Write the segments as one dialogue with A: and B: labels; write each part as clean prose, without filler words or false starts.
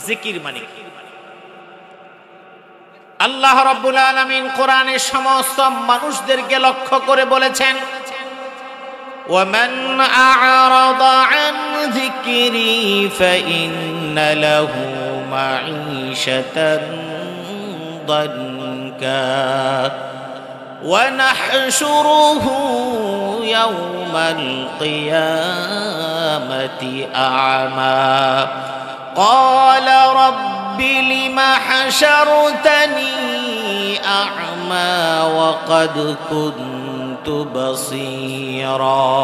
A: জিকির মানে কি? আল্লাহ রাব্বুল আলামিন কোরআনে সমস্ত মানুষদেরকে লক্ষ্য করে বলেছেন, وَمَنْ أَعْرَضَ عَنْ ذِكْرِي فَإِنَّ لَهُ مَعِيشَةً ضَنكًا وَنَحْشُرُهُ يَوْمَ الْقِيَامَةِ أَعْمَى قَالَ رَبِّ لِمَ حَشَرْتَنِي أَعْمَى وَقَدْ كُنْتُ بَصِيرًا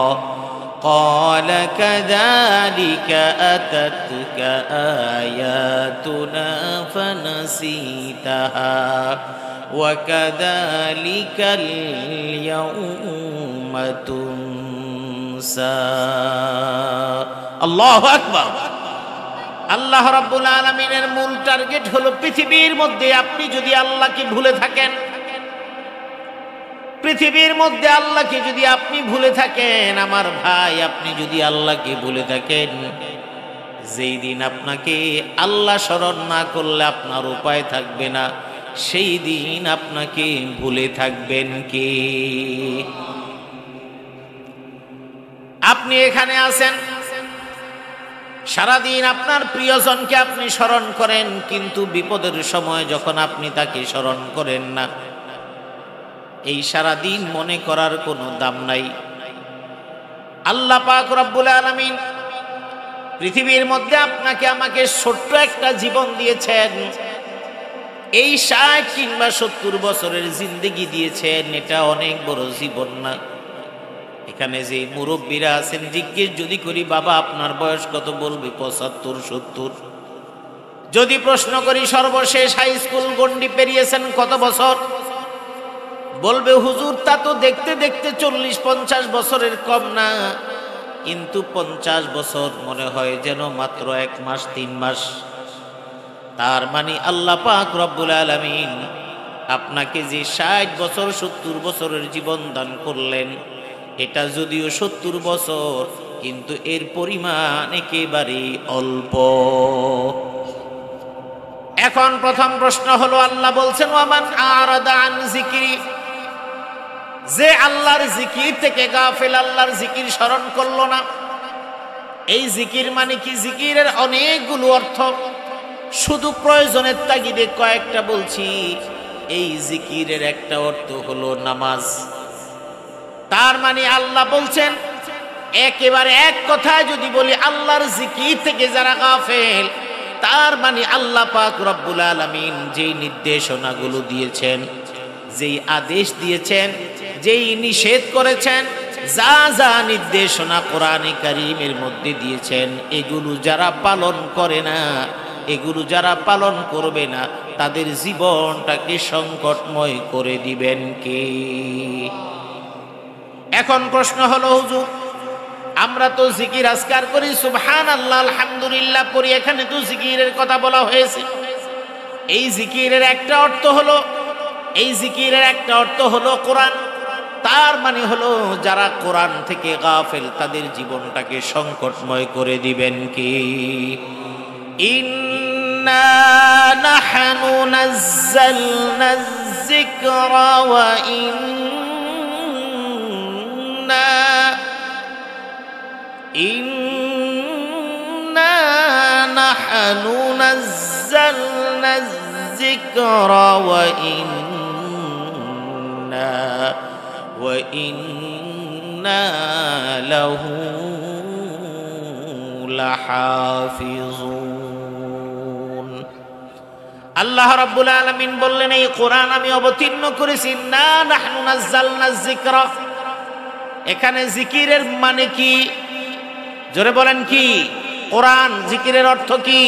A: قَالَ كَذَلِكَ أَتَتْكَ آيَاتُنَا فَنَسِيتَهَا وَكَذَلِكَ الْيَوْمَ تُنْسَى আল্লাহু আকবার। আল্লাহ রাব্বুল আলামিনের মূল টার্গেট হলো পৃথিবীর মধ্যে আপনি যদি আল্লাহকে ভুলে থাকেন, পৃথিবীর মধ্যে আল্লাহকে যদি আপনি ভুলে থাকেন, আমার ভাই আপনি যদি আল্লাহকে ভুলে থাকেন, যেই দিন আপনাকে আল্লাহ স্মরণ না করলে আপনার উপায় থাকবে না, সেই দিন আপনাকে ভুলে থাকবেন কে? আপনি এখানে আছেন, সারাদিন আপনার প্রিয়জনকে আপনি স্মরণ করেন, কিন্তু বিপদের সময় যখন আপনি তাকে স্মরণ করেন না, এই সারাদিন মনে করার কোনো দাম নাই। আল্লাহ পাক রব্বুল আলামিন পৃথিবীর মধ্যে আপনাকে আমাকে ছোট্ট একটা জীবন দিয়েছেন, এই 60 কিংবা 70 বছরের জিন্দেগি দিয়েছেন, এটা অনেক বড় জীবন না? এখানে যে মুরব্বীরা আছেন জিজ্ঞেস যদি করি, বাবা আপনার বয়স কত, বলবে 75 70। যদি প্রশ্ন করি সর্বশেষ হাই স্কুল গন্ডি পেরিয়েছেন কত বছর, বলবে হুজুর তা তো দেখতে দেখতে 40-50 বছরের কম না, কিন্তু 50 বছর মনে হয় যেন মাত্র 1 মাস 3 মাস। তার মানে আল্লাহ পাক রব্বুল আলামিন আপনাকে যে 60 বছর 70 বছরের জীবন দান করলেন, এটা যদিও 70 বছর, কিন্তু এর পরিমাণ একেবারে অল্প। এখন প্রথম প্রশ্ন হলো, আল্লাহ বলছেন ওয়ামান আরাদা আন যিকরি, যে আল্লাহর জিকির থেকে গাফিল, আল্লাহর জিকির স্মরণ করলো না, এই জিকির মানে কি? জিকিরের অনেকগুলো অর্থ, শুধু প্রয়োজনের তাগিদে কয়েকটা বলছি। এই জিকিরের একটা অর্থ হলো নামাজ। তার মানে আল্লাহ বলছেন, একেবারে এক কথায় যদি বলি আল্লাহর জিকির থেকে যারা গাফেল, তার মানে আল্লাহ পাক রব্বুল আলামিন যেই নির্দেশনাগুলো দিয়েছেন, যেই আদেশ দিয়েছেন, যেই নিষেধ করেছেন, যা যা নির্দেশনা কোরআনে কারীমের মধ্যে দিয়েছেন, এগুলো যারা পালন করে না, এগুলো যারা পালন করবে না, তাদের জীবনটাকে সংকটময় করে দিবেন কে? এখন প্রশ্ন হলো, হুজুর আমরা তো জিকির আজকার করি, সুবহানাল্লাহ আলহামদুলিল্লাহ করি, এখানে তো জিকিরের কথা বলা হয়েছে। এই জিকিরের একটা অর্থ হলো, এই জিকিরের একটা অর্থ হলো কোরআন। তার মানে হলো যারা কোরআন থেকে গাফেল, তাদের জীবনটাকে সংকটময় করে দিবেন কি? ইন্না নাহনু নাযালনা যিকরা ওয়া ইন্না নাহনু নাযালনা যিকরা ওয়া ইন্না লাহু লাহাফিজুন। আল্লাহ রাব্বুল আলামিন বললেন, এই কোরআন আমি অবতীর্ণ করেছি। ইন্না নাহনু নাযালনা যিকরা, এখানে জিকিরের মানে কি? জোরে বলেন কি? কোরআন জিকিরের অর্থ কি?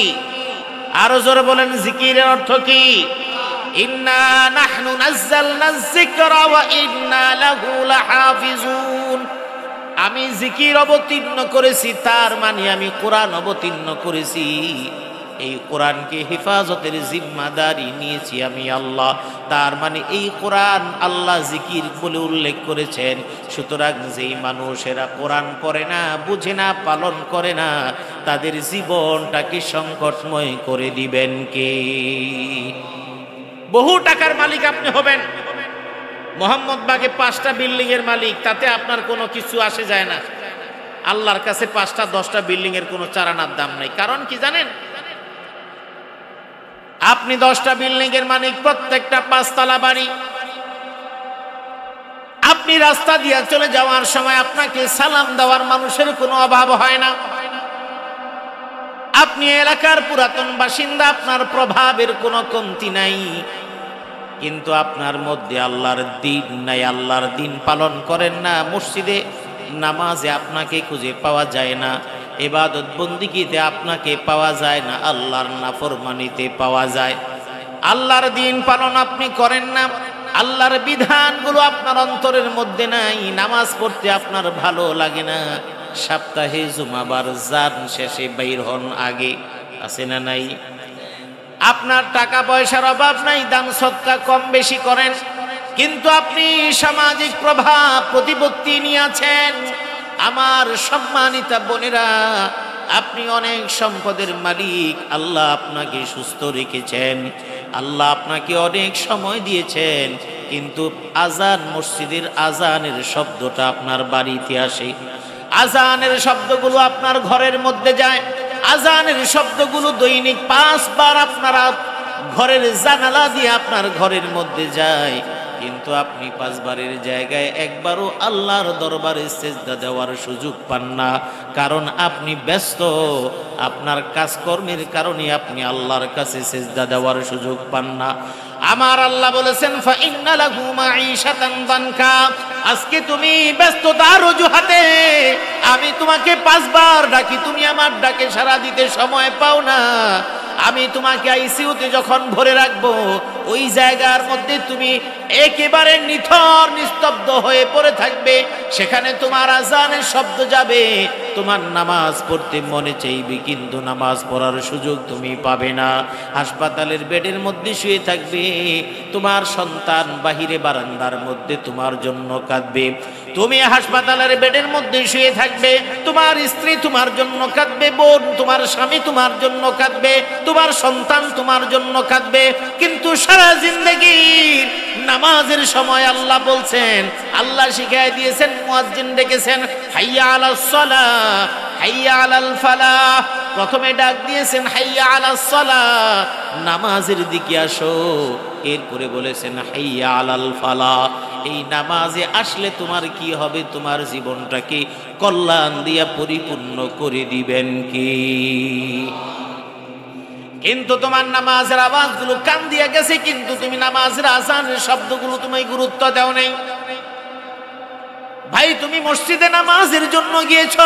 A: আরো জোরে বলেন জিকিরের অর্থ কি? ইন্না নাহনু নাযালনা যিকরা ওয়া ইন্না লাহু লাহাফিজুন। আমি জিকির অবতীর্ণ করেছি, তার মানে আমি কোরআন অবতীর্ণ করেছি, এই কোরআনকে হেফাজতের জিম্মাদারি নিয়েছি আমি আল্লাহ। তার মানে এই কোরআন আল্লাহ জিকির বলে উল্লেখ করেছেন। সুতরাং যেই মানুষেরা কোরআন পড়ে না, বুঝে না, পালন করে না, তাদের জীবনটাকে সংকটময় করে দিবেন কে? বহু টাকার মালিক আপনি হবেন, মোহাম্মদবাগে 5টা বিল্ডিং এর মালিক, তাতে আপনার কোনো কিছু আসে যায় না। আল্লাহর কাছে 5টা 10টা বিল্ডিং এর কোনো চারানার দাম নাই। কারণ কি জানেন? আপনি 10টা বিল্ডিং এর মালিক, প্রত্যেকটা 5 তলা বাড়ি। আপনি রাস্তা দিয়ে চলে যাওয়ার সময় আপনাকে সালাম দেওয়ার মানুষের কোনো অভাব হয় না। আপনি এলাকার পুরাতন বাসিন্দা, আপনার প্রভাবের কোনো কমতি নাই। কিন্তু আপনার মধ্যে আল্লাহর দিন নাই, আল্লাহর দিন পালন করেন না। মসজিদে নামাজে আপনাকে খুঁজে পাওয়া যায় না, ইবাদত বন্দিগিতে আপনাকে পাওয়া যায় না, আল্লাহর নাফরমানিতে পাওয়া যায়। আল্লাহর দিন পালন আপনি করেন না, আল্লাহর বিধানগুলো আপনার অন্তরের মধ্যে নাই। নামাজ পড়তে আপনার ভালো লাগে না, সপ্তাহে জুমাবার জান শেষে বাইর হন আগে, আছে না নাই? আপনার টাকা পয়সার অভাব নাই, দান সদকা কম বেশি করেন, কিন্তু আপনি সামাজিক প্রভাব প্রতিপত্তি নিয়ে আছেন। আমার সম্মানিতা বোনেরা, আপনি অনেক সম্পদের মালিক, আল্লাহ আপনাকে সুস্থ রেখেছেন, আল্লাহ আপনাকে অনেক সময় দিয়েছেন, কিন্তু আজান, মসজিদের আজানের শব্দটা আপনার বাড়িতে আসে, আজানের শব্দগুলো আপনার ঘরের মধ্যে যায়, আজানের শব্দগুলো দৈনিক 5 বার আপনারা ঘরের জানালা দিয়ে আপনার ঘরের মধ্যে যায়, কিন্তু আপনি 5 বারের জায়গায় একবারও আল্লাহর দরবারে সিজদা দেওয়ার সুযোগ পান না। কারণ আপনি ব্যস্ত, আপনার কাজকর্মের কারণে আপনি আল্লাহর কাছে সিজদা দেওয়ার সুযোগ পান না। আমার আল্লাহ বলেছেন, ফা ইন্না লাহু মাঈশাতান দানকা, আজকে তুমি ব্যস্ততার অজুহাতে আমি তোমাকে 5 বার ডাকি, তুমি আমার ডাকে সাড়া দিতে সময় পাও না। আমি তোমাকে আইসিইউতে যখন ভরে রাখবো, ওই জায়গার মধ্যে তুমি একেবারে নিথর নিস্তব্ধ হয়ে পড়ে থাকবে, সেখানে তোমার আজানের শব্দ যাবে, তোমার নামাজ পড়তে মনে চাইবে, কিন্তু নামাজ পড়ার সুযোগ তুমি পাবে না। হাসপাতালের বেডের মধ্যে শুয়ে থাকবে, তোমার সন্তান বাহিরে বারান্দার মধ্যে তোমার জন্য কাঁদবে। তুমি হাসপাতালের বেডের মধ্যে শুয়ে থাকবে, তোমার স্ত্রী তোমার জন্য কাঁদবে, বোন তোমার স্বামী তোমার জন্য কাঁদবে, তোমার সন্তান তোমার জন্য কাঁদবে, কিন্তু সারা জিন্দেগীর নামাজের সময় আল্লাহ বলছেন, আল্লাহ শিখাই দিয়েছেন, মুয়াজ্জিন ডেকেছেন, হাইয়া আলাস সালাহ হাইয়া আলাল ফালাহ, প্রথমে ডাক দিয়েছেন হাইয়া আলাস সালাহ, নামাজের দিকে আসো, এরপরে বলেছেন হাইয়া আলাল ফালাহ। এই নামাজে আসলে তোমার কি হবে? তোমার জীবনটাকে কল্যাণ দিয়া পরিপূর্ণ করে দিবেন কি? কিন্তু তোমার নামাজের আওয়াজগুলো কান দিয়ে গেছে, কিন্তু তুমি নামাজের আজানের শব্দগুলো তুমি গুরুত্ব দাও নাই। ভাই, তুমি মসজিদে নামাজের জন্য গিয়েছ,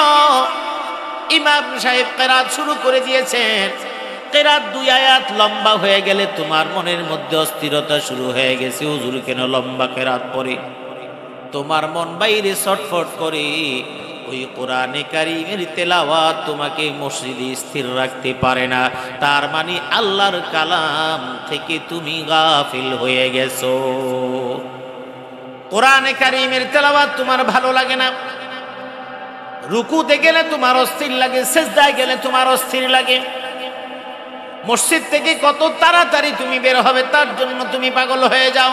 A: ইমাম সাহেব কেরাত শুরু করে দিয়েছেন, কেরাত 2 আয়াত লম্বা হয়ে গেলে তোমার মনের মধ্যে অস্থিরতা শুরু হয়ে গেছে, হুজুর কেন লম্বা কেরাত পড়ে? তোমার মন বাইরে ছটফট করে। ওই কোরআনে কারীমের তেলাওয়াত তোমাকে মসজিদে স্থির রাখতে পারে না। তার মানে আল্লাহর কালাম থেকে তুমি গাফিল হয়ে গেছো। কোরআনে কারীমের তেলাওয়াত তোমার ভালো লাগে না, রুকুতে গেলে তোমার অস্থির লাগে, সিজদায় গেলে তোমার অস্থির লাগে। মসজিদ থেকে কত তাড়াতাড়ি তুমি বের হবে তার জন্য তুমি পাগল হয়ে যাও।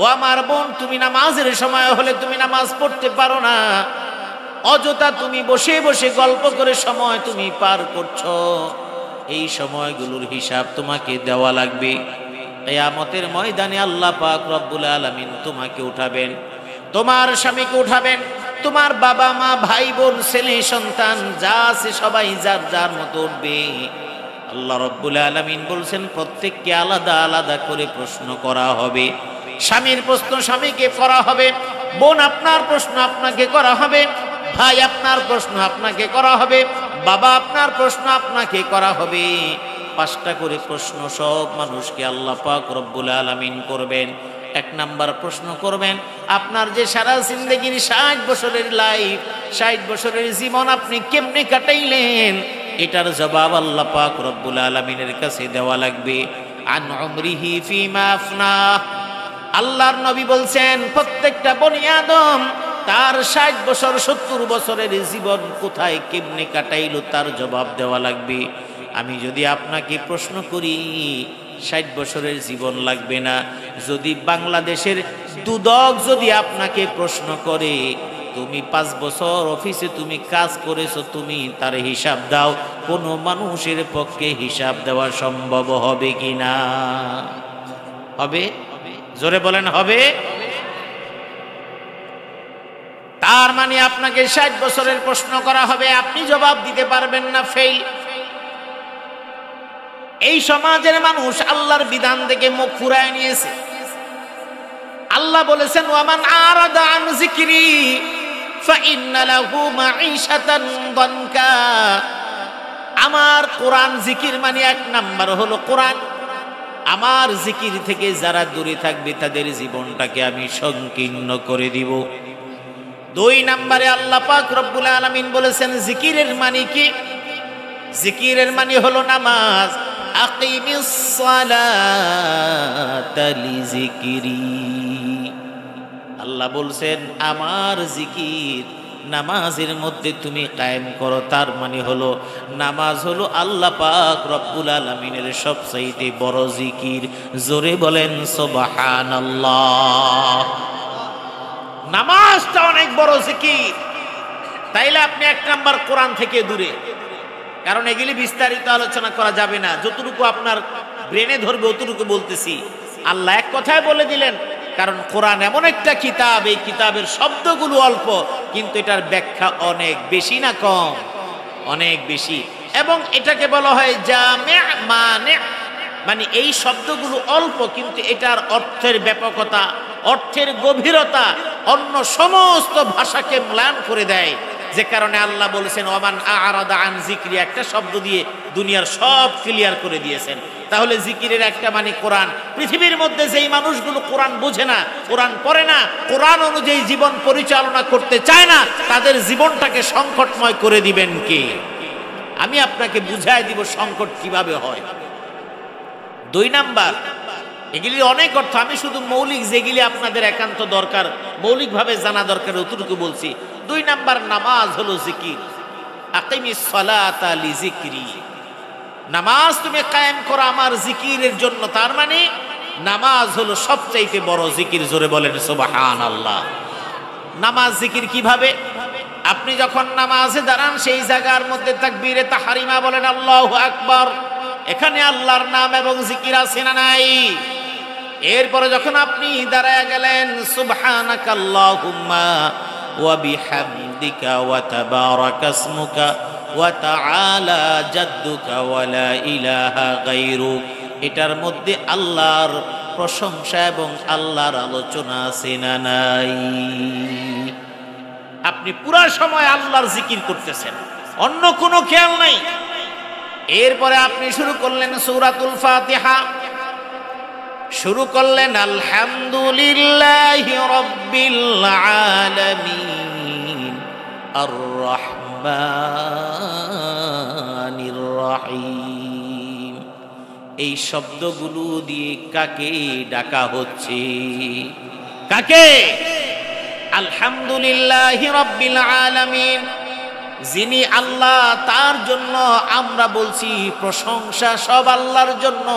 A: ও আমার বোন, তুমি নামাজের সময় হলে তুমি নামাজ পড়তে পারো না, অযথা তুমি বসে বসে গল্প করে সময় তুমি পার করছো। এই সময়গুলোর হিসাব তোমাকে দেওয়া লাগবে। কিয়ামতের ময়দানে আল্লাহ পাক রব্বুল আলামিন তোমাকে উঠাবেন, তোমার স্বামীকে উঠাবেন, তোমার বাবা মা ভাই বোন ছেলে সন্তান যা আছে সবাই যার যার মতো উঠবে। আল্লাহ রব্বুল আলামিন বলছেন, প্রত্যেককে আলাদা আলাদা করে প্রশ্ন করা হবে। স্বামীর প্রশ্ন স্বামীকে করা হবে, বোন আপনার প্রশ্ন আপনাকে করা হবে, ভাই আপনার প্রশ্ন আপনাকে করা হবে, বাবা আপনার প্রশ্ন আপনাকে করা হবে। 5টা করে প্রশ্ন সব মানুষকে আল্লাহ পাক রব্বুল আলামিন করবেন। 1 নাম্বার প্রশ্ন করবেন, আপনার যে সারা জিন্দেগির 60 বছরের লাইফ, 60 বছরের জীবন আপনি কেমনে কাটাইলেন? এটার জবাব আল্লাহ পাক রব্বুল আলামিনের কাছে দেওয়া লাগবে। আন উমরিহি ফিমা আফনা, আল্লাহর নবী বলছেন প্রত্যেকটা বনি আদম তার 60 বছর 70 বছরের জীবন কোথায় কেমনে কাটাইলো তার জবাব দেওয়া লাগবে। আমি যদি আপনাকে প্রশ্ন করি 60 বছরের জীবন লাগবে না, যদি বাংলাদেশের দুদক যদি আপনাকে প্রশ্ন করে তুমি 5 বছর অফিসে তুমি কাজ করেছো, তুমি তার হিসাব দাও, কোনো মানুষের পক্ষে হিসাব দেওয়া সম্ভব হবে কিনা? হবে? জোরে বলেন হবে? তার মানে আপনাকে 60 বছরের প্রশ্ন করা হবে, আপনি জবাব দিতে পারবেন না, ফেল। এই সমাজের মানুষ আল্লাহর বিধান থেকে মুখ ফুরায় নিয়েছে। আল্লাহ বলেছেন ওয়ামান আরাদা আন যিকরি ফাইন্না লাহু মাঈশাতান দানকা। আমার কোরআন জিকির মানে এক নাম্বার হলো কোরআন। আমার জিকির থেকে যারা দূরে থাকবে তাদের জীবনটাকে আমি সংকীর্ণ করে দিব। 2 নম্বরে আল্লাহ পাক রব্বুল আলামিন বলেছেন জিকিরের মানে কি? জিকিরের মানে হলো নামাজ। আকিমিস সালাতা লিযিকরি, আল্লাহ বলছেন আমার জিকির নামাজের মধ্যে তুমি কায়েম করো। তার মানে হলো নামাজ হলো আল্লাহ পাক রব্বুল আলামিনের সবচাইতে বড় জিকির। জোরে বলেন সুবহানাল্লাহ। নামাজটা অনেক বড় জিকির। তাইলে আপনি 1 নাম্বার কোরআন থেকে দূরে, কারণ এগুলি বিস্তারিত আলোচনা করা যাবে না, যতটুকু আপনার ব্রেনে ধরবে অতটুকু বলতেছি। আল্লাহ এক কথায় বলে দিলেন, কারণ কোরআন এমন একটা কিতাব, এই কিতাবের শব্দগুলো অল্প কিন্তু এটার ব্যাখ্যা অনেক বেশি না কম? অনেক বেশি। এবং এটাকে বলা হয় জামি' মানি', মানে এই শব্দগুলো অল্প কিন্তু এটার অর্থের ব্যাপকতা, অর্থের গভীরতা অন্য সমস্ত ভাষাকে ম্লান করে দেয়। যে কারণে আল্লাহ বলেছেন ওয়ামান আরাদা আন যিকরি, একটা শব্দ দিয়ে দুনিয়ার সব ক্লিয়ার করে দিয়েছেন। তাহলে জিকিরের একটা মানে কোরআন। পৃথিবীর মধ্যে যেই মানুষগুলো কোরআন বোঝে না, কোরআন পড়ে না, কোরআন অনুযায়ী জীবন পরিচালনা করতে চায় না, তাদের জীবনটাকে সংকটময় করে দিবেন কে? আমি আপনাকে বুঝায় দিব সংকট কিভাবে হয়। 2 নাম্বার, এগুলি অনেক অর্থ, আমি শুধু মৌলিক যেগুলি আপনাদের একান্ত দরকার, মৌলিকভাবে জানা দরকার অতটুকু বলছি। 2 নাম্বার, নামাজ হলো জিকির। আকিমিস সালাতা লিযিকরি, নামাজ তুমি কায়েম করো আমার জিকিরের জন্য। তার মানে নামাজ হলো সবচাইতে বড় জিকির। জোরে বলেন সুবহানাল্লাহ। নামাজ জিকির কিভাবে? আপনি যখন নামাজে দাঁড়ান সেই জায়গার মধ্যে তাকবীরে তাহরিমা বলেন আল্লাহু আকবার, এখানে আল্লাহর নাম এবং জিকির আছে না নাই? এরপরে যখন আপনি দাঁড়ায় গেলেন সুবহানাকাল্লাহুম্মা ওয়া বিহামদিকা ওয়া তাবারাকা ইসমুকা ওয়া তাআলা জাদ্দুকা ওয়া লা ইলাহা গায়রুক, এটার মধ্যে আল্লাহর প্রশংসা এবং আল্লাহর আলোচনা আছে না নাই? আপনি পুরা সময় আল্লাহর জিকির করতেছেন, অন্য কোনো খেয়াল নাই। এরপরে আপনি শুরু করলেন সূরাতুল ফাতিহা, শুরু করলেন আলহামদুলিল্লাহি রাব্বিল আলামিন আর রহমানির রহিম। এই শব্দগুলো দিয়ে কাকে ডাকা হচ্ছে? কাকে? আলহামদুলিল্লাহি রাব্বিল আলামিন, যিনি আল্লাহ, তার জন্য আমরা বলছি প্রশংসা সব আল্লাহর জন্য।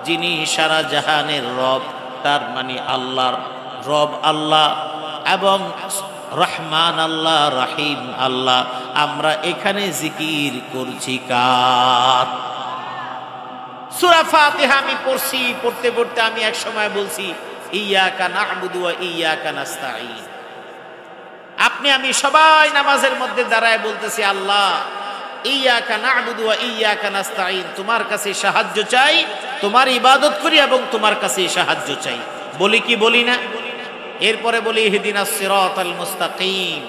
A: যিনি সারা জাহানের রব, তার মানে আল্লাহর রব আল্লাহ এবং রহমান আল্লাহ, রহিম আল্লাহ। আমরা এখানে জিকির করছি কার? সূরা ফাতিহা আমি পড়ছি, পড়তে পড়তে আমি এক সময় বলছি ইয়াকা না'বুদু ওয়া ইয়াকা নাস্তাঈন। আপনি আমি সবাই নামাজের মধ্যে দাঁড়ায় বলতেছি আল্লাহ ইয়াকা না'বুদু ওয়া ইয়াকা নাস্তাঈন, তোমার কাছে সাহায্য চাই, তোমার ইবাদত করি এবং তোমার কাছে সাহায্য চাই। বলি কি বলি না? এরপরে বলি ইহদিনাস সিরাতাল মুস্তাকিম,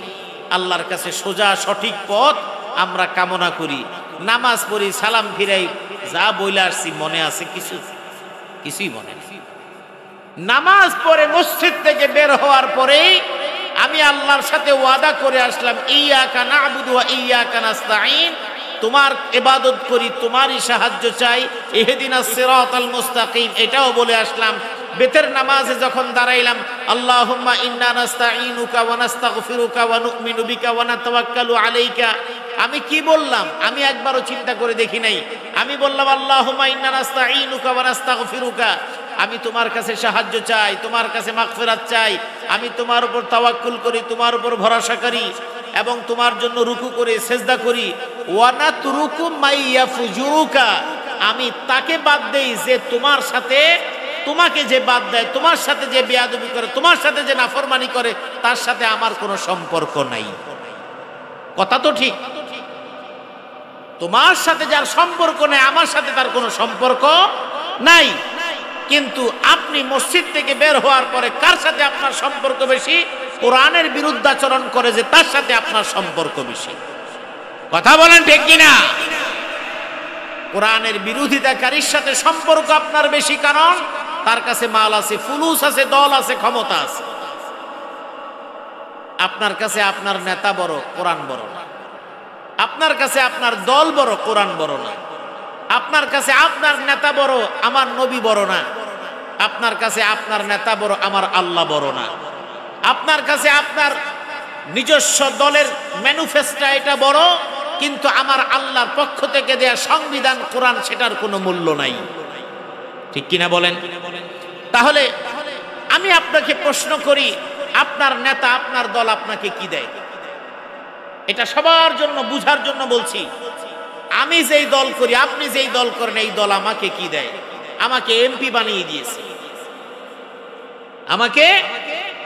A: আল্লাহর কাছে সোজা সঠিক পথ আমরা কামনা করি। নামাজ পড়ি, সালাম ফিরাই, যা বইলা আসছি মনে আছে কিছু? কিছুই মনে নেই। নামাজ পড়ে মসজিদ থেকে বের হওয়ার পরেই আমি আল্লাহর সাথে ওয়াদা করে আসলাম ইয়াকা না'বুদু ওয়া ইয়াকা নাস্তাঈন, তোমার ইবাদত করি, তোমারই সাহায্য চাই। ইহদিনাস সিরাতাল মুস্তাকিম এটাও বলে আসলাম। বেতের নামাজে যখন দাঁড়াইলাম, আল্লাহুম্মা ইন্না নাস্তাঈনুকা ওয়া নাস্তাগফিরুকা ওয়া নু'মিনু বিকা ওয়া নাতাওয়াক্কালু আলাইকা। আমি কি বললাম? আমি একবারও চিন্তা করে দেখি নাই। আমি বললাম আল্লাহুম্মা ইন্না নাস্তাঈনুকা ওয়া নাস্তাগফিরুকা, আমি তোমার কাছে সাহায্য চাই, তোমার কাছে মাগফিরাত চাই, আমি তোমার উপর তাওয়াক্কুল করি, তোমার উপর ভরসা করি এবং তোমার জন্য রুকু করে সেজদা করি। ওয়া নাতরুকু মাইয়াফুজুরুকা, আমি তাকে বাদ দেই যে তোমার সাথে, তোমাকে যে বাদ দেয়, তোমার সাথে যে বেয়াদবি করে, তোমার সাথে যে নাফরমানি করে, তার সাথে আমার কোনো সম্পর্ক নাই। কথা তো ঠিক। তোমার সাথে যার সম্পর্ক নেই, আমার সাথে তার কোনো সম্পর্ক নাই। কিন্তু আপনি মসজিদ থেকে বের হওয়ার পরে কার সাথে আপনার সম্পর্ক বেশি? কোরআনের বিরুদ্ধাচরণ করে যে তার সাথে আপনার সম্পর্ক বেশি। কথা বলেন ঠিক কিনা? কোরআনের বিরোধিতাকারীর সাথে সম্পর্ক আপনার বেশি, কারণ তার কাছে মাল আছে, ফুলুস আছে, দল আছে, ক্ষমতা আছে। আপনার কাছে আপনার নেতা বড়, কোরআন বড় না। আপনার কাছে আপনার দল বড়, কোরআন বড় না। আপনার কাছে আপনার নেতা বড়, আমার নবী বড় না। আপনার কাছে আপনার নেতা বড়, আমার আল্লাহ বড় না। আপনার কাছে আপনার নিজস্ব দলের ম্যানিফেস্টো এটা বড়, কিন্তু আমার আল্লাহর পক্ষ থেকে দেয়া সংবিধান কোরআন, সেটার কোনো মূল্য নাই। ঠিক কিনা বলেন? তাহলে আমি আপনাকে প্রশ্ন করি, আপনার নেতা, আপনার দল আপনাকে কি দেয়? এটা সবার জন্য বুঝার জন্য বলছি। আমি যেই দল করি, আপনি যেই দল করেন, এই দল আমাকে কি দেয়? আমাকে এমপি বানিয়ে দিয়েছে, আমাকে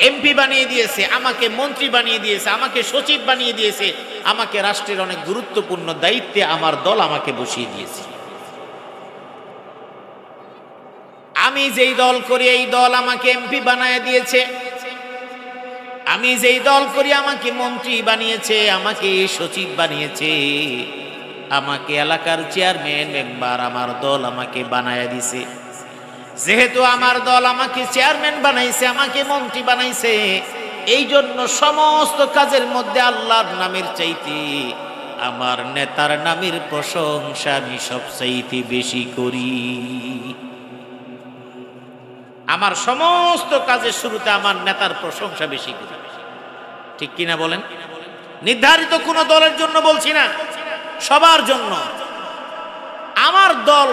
A: এমপি বানিয়ে দিয়েছে, আমাকে মন্ত্রী বানিয়ে দিয়েছে, আমাকে সচিব বানিয়ে দিয়েছে, আমাকে রাষ্ট্রের অনেক গুরুত্বপূর্ণ দায়িত্বে আমার দল আমাকে বসিয়ে দিয়েছে। আমি যেই দল করি, এই দল আমাকে এমপি বানিয়ে দিয়েছে। আমি যেই দল করি, আমাকে মন্ত্রী বানিয়েছে, আমাকে সচিব বানিয়েছে, আমাকে এলাকার চেয়ারম্যান মেম্বার আমার দল আমাকে বানায় দিছে। যেহেতু আমার দল আমাকে চেয়ারম্যান বানাইছে, আমাকে মন্ত্রী বানাইছে, এই জন্য সমস্ত কাজের মধ্যে আল্লাহর নামের চাইতে আমার নেতার নামের প্রশংসা আমি সবচাইতে বেশি করি। আমার সমস্ত কাজের শুরুতে আমার নেতার প্রশংসা বেশি করি। ঠিক কিনা বলেন? নির্ধারিত কোন দলের জন্য বলছি না, সবার জন্য। আমার দল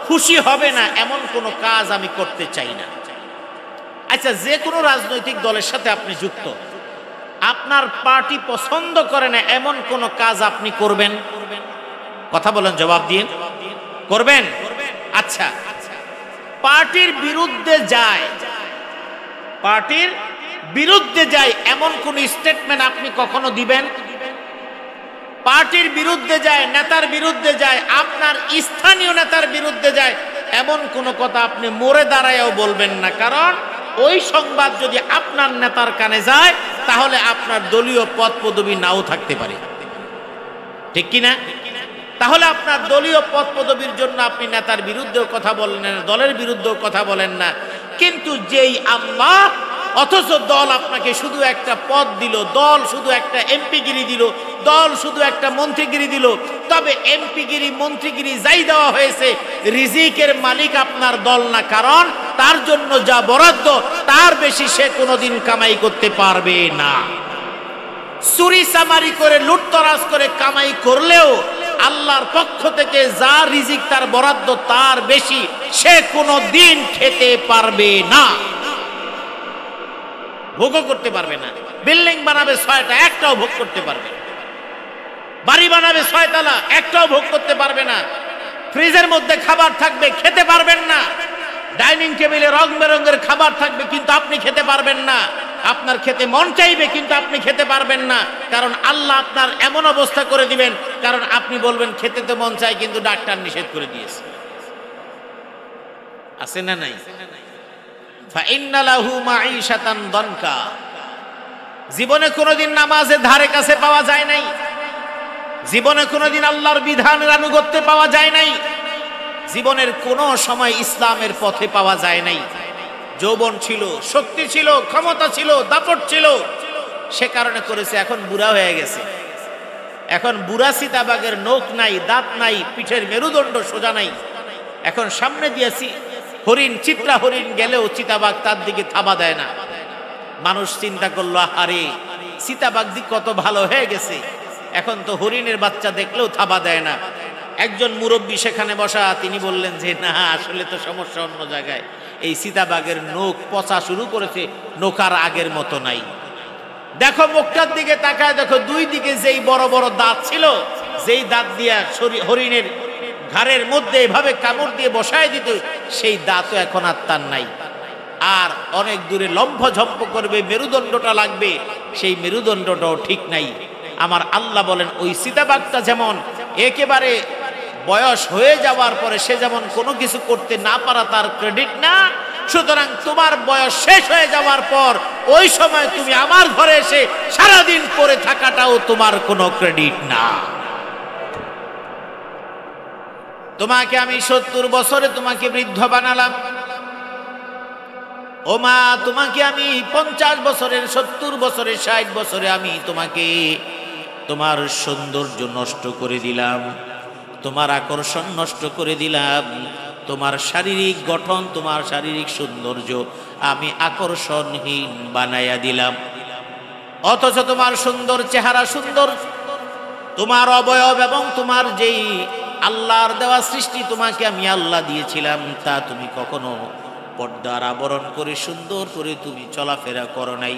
A: খুশি হবে না এমন কোনো কাজ আমি করতে চাই না। আচ্ছা, যে কোনো রাজনৈতিক দলের সাথে আপনি যুক্ত, আপনার পার্টি পছন্দ করে না এমন কোন কাজ আপনি করবেন? কথা বলেন, জবাব দিন। করবেন? আচ্ছা, পার্টির বিরুদ্ধে যায়, পার্টির বিরুদ্ধে যায় এমন কোন স্টেটমেন্ট আপনি কখনো দিবেন? পার্টির বিরুদ্ধে যায়, নেতার বিরুদ্ধে যায়, আপনার স্থানীয় নেতার বিরুদ্ধে যায়, এমন কোন কথা আপনি মরে দাঁড়ায়ও বলবেন না। কারণ ওই সংবাদ যদি আপনার নেতার কানে যায়, তাহলে আপনার দলীয় পদ পদবি নাও থাকতে পারে। ঠিক কিনা? তাহলে আপনার দলীয় পদ পদবীর জন্য আপনি নেতার বিরুদ্ধেও কথা বলেন না, দলের বিরুদ্ধেও কথা বলেন না। কিন্তু যেই আল্লাহ, অথচ দল আপনাকে শুধু একটা পদ দিল, দল শুধু একটা এমপিগিরি দিল, দল শুধু একটা মন্ত্রীগিরি দিল, তবে এমপিগিরি মন্ত্রীগিরি যাই দেওয়া হয়েছে, রিজিকের মালিক আপনার দল না। কারণ তার জন্য যা বরাদ্দ, তার বেশি সে কোনোদিন কামাই করতে পারবে না। চুরি চামারি করে, লুটতরাজ করে কামাই করলেও আল্লাহর পক্ষ থেকে যা রিজিক তার বরাদ্দ, তার বেশি সে কোনোদিন খেতে পারবে না, ভোগও করতে পারবে না। বিল্ডিং বানাবে 6টা, একটাও ভোগ করতে পারবে না। বাড়ি বানাবে 6 তলা, একটাও ভোগ করতে পারবে না। ফ্রিজের মধ্যে খাবার থাকবে, খেতে পারবেন না। ডাইনিং টেবিলে রং বেরঙের খাবার থাকবে, কিন্তু আপনি খেতে পারবেন না। আপনার খেতে মন চাইবে, কিন্তু আপনি খেতে পারবেন না। কারণ আল্লাহ আপনার এমন অবস্থা করে দিবেন, কারণ আপনি বলবেন খেতে তো মন চাই, কিন্তু ডাক্তার নিষেধ করে দিয়েছে। আছে না নাই? ফাইন্না লাহু মাঈশাতান দানকা। জীবনে কোনোদিন নামাজের ধারে কাছে পাওয়া যায় নাই, জীবনে কোনোদিন আল্লাহর বিধানের আনুগত্যে পাওয়া যায় নাই, জীবনের কোনো সময় ইসলামের পথে পাওয়া যায় নাই। যৌবন ছিল, শক্তি ছিল, ক্ষমতা ছিল, দাপট ছিল, সে কারণে করেছে। এখন বুড়া হয়ে গেছে, এখন বুড়া চিতাবাঘের নখ নাই, দাঁত নাই, পিঠের মেরুদণ্ড সোজা নাই। এখন সামনে দিয়েছি হরিণ, চিত্রা হরিণ গেলেও চিতাবাঘ তার দিকে থাবা দেয় না। মানুষ চিন্তা করলো, আরে চিতাবাঘ দিক কত ভালো হয়ে গেছে, এখন তো হরিণের বাচ্চা দেখলেও থাবা দেয় না। একজন মুরব্বী সেখানে বসা, তিনি বললেন যে না, আসলে তো সমস্যা অন্য জায়গায়। এই চিতাবাঘের নখ পচা শুরু করেছে, নৌকার আগের মতো নাই। দেখো মুখটার দিকে তাকায়, দেখো দুই দিকে যেই বড় বড় দাঁত ছিল, যেই দাঁত দিয়া হরিণের ঘাড়ের মধ্যে এভাবে কামড় দিয়ে বসায় দিত, সেই দাঁতও এখন আর তার নাই। আর অনেক দূরে লম্ফ ঝম্প করবে, মেরুদণ্ডটা লাগবে, সেই মেরুদণ্ডটাও ঠিক নাই। আমার আল্লাহ বলেন ওই চিতাবাঘটা যেমন একেবারে বয়স হয়ে যাওয়ার পরে সে যেমন কোনো কিছু করতে না পারা তার ক্রেডিট না, সুতরাং তোমার বয়স শেষ হয়ে যাওয়ার পর ওই সময় তুমি আমার ঘরে এসে সারাদিন পরে থাকাটাও তোমার কোনো ক্রেডিট না। তোমাকে আমি 70 বছরে তোমাকে বৃদ্ধ বানালাম, ও মা তোমাকে আমি 50 বছরের, 70 বছরের, 60 বছরে আমি তোমাকে তোমার সৌন্দর্য নষ্ট করে দিলাম, তোমার আকর্ষণ নষ্ট করে দিলাম, তোমার শারীরিক গঠন, তোমার শারীরিক সৌন্দর্য আমি আকর্ষণহীন বানাইয়া দিলাম। অথচ তোমার সুন্দর চেহারা, সুন্দর তোমার অবয়ব এবং তোমার যেই আল্লাহর দেওয়া সৃষ্টি তোমাকে আমি আল্লাহ দিয়েছিলাম, তা তুমি কখনো পর্দার আবরণ করে সুন্দর করে তুমি চলাফেরা করো নাই।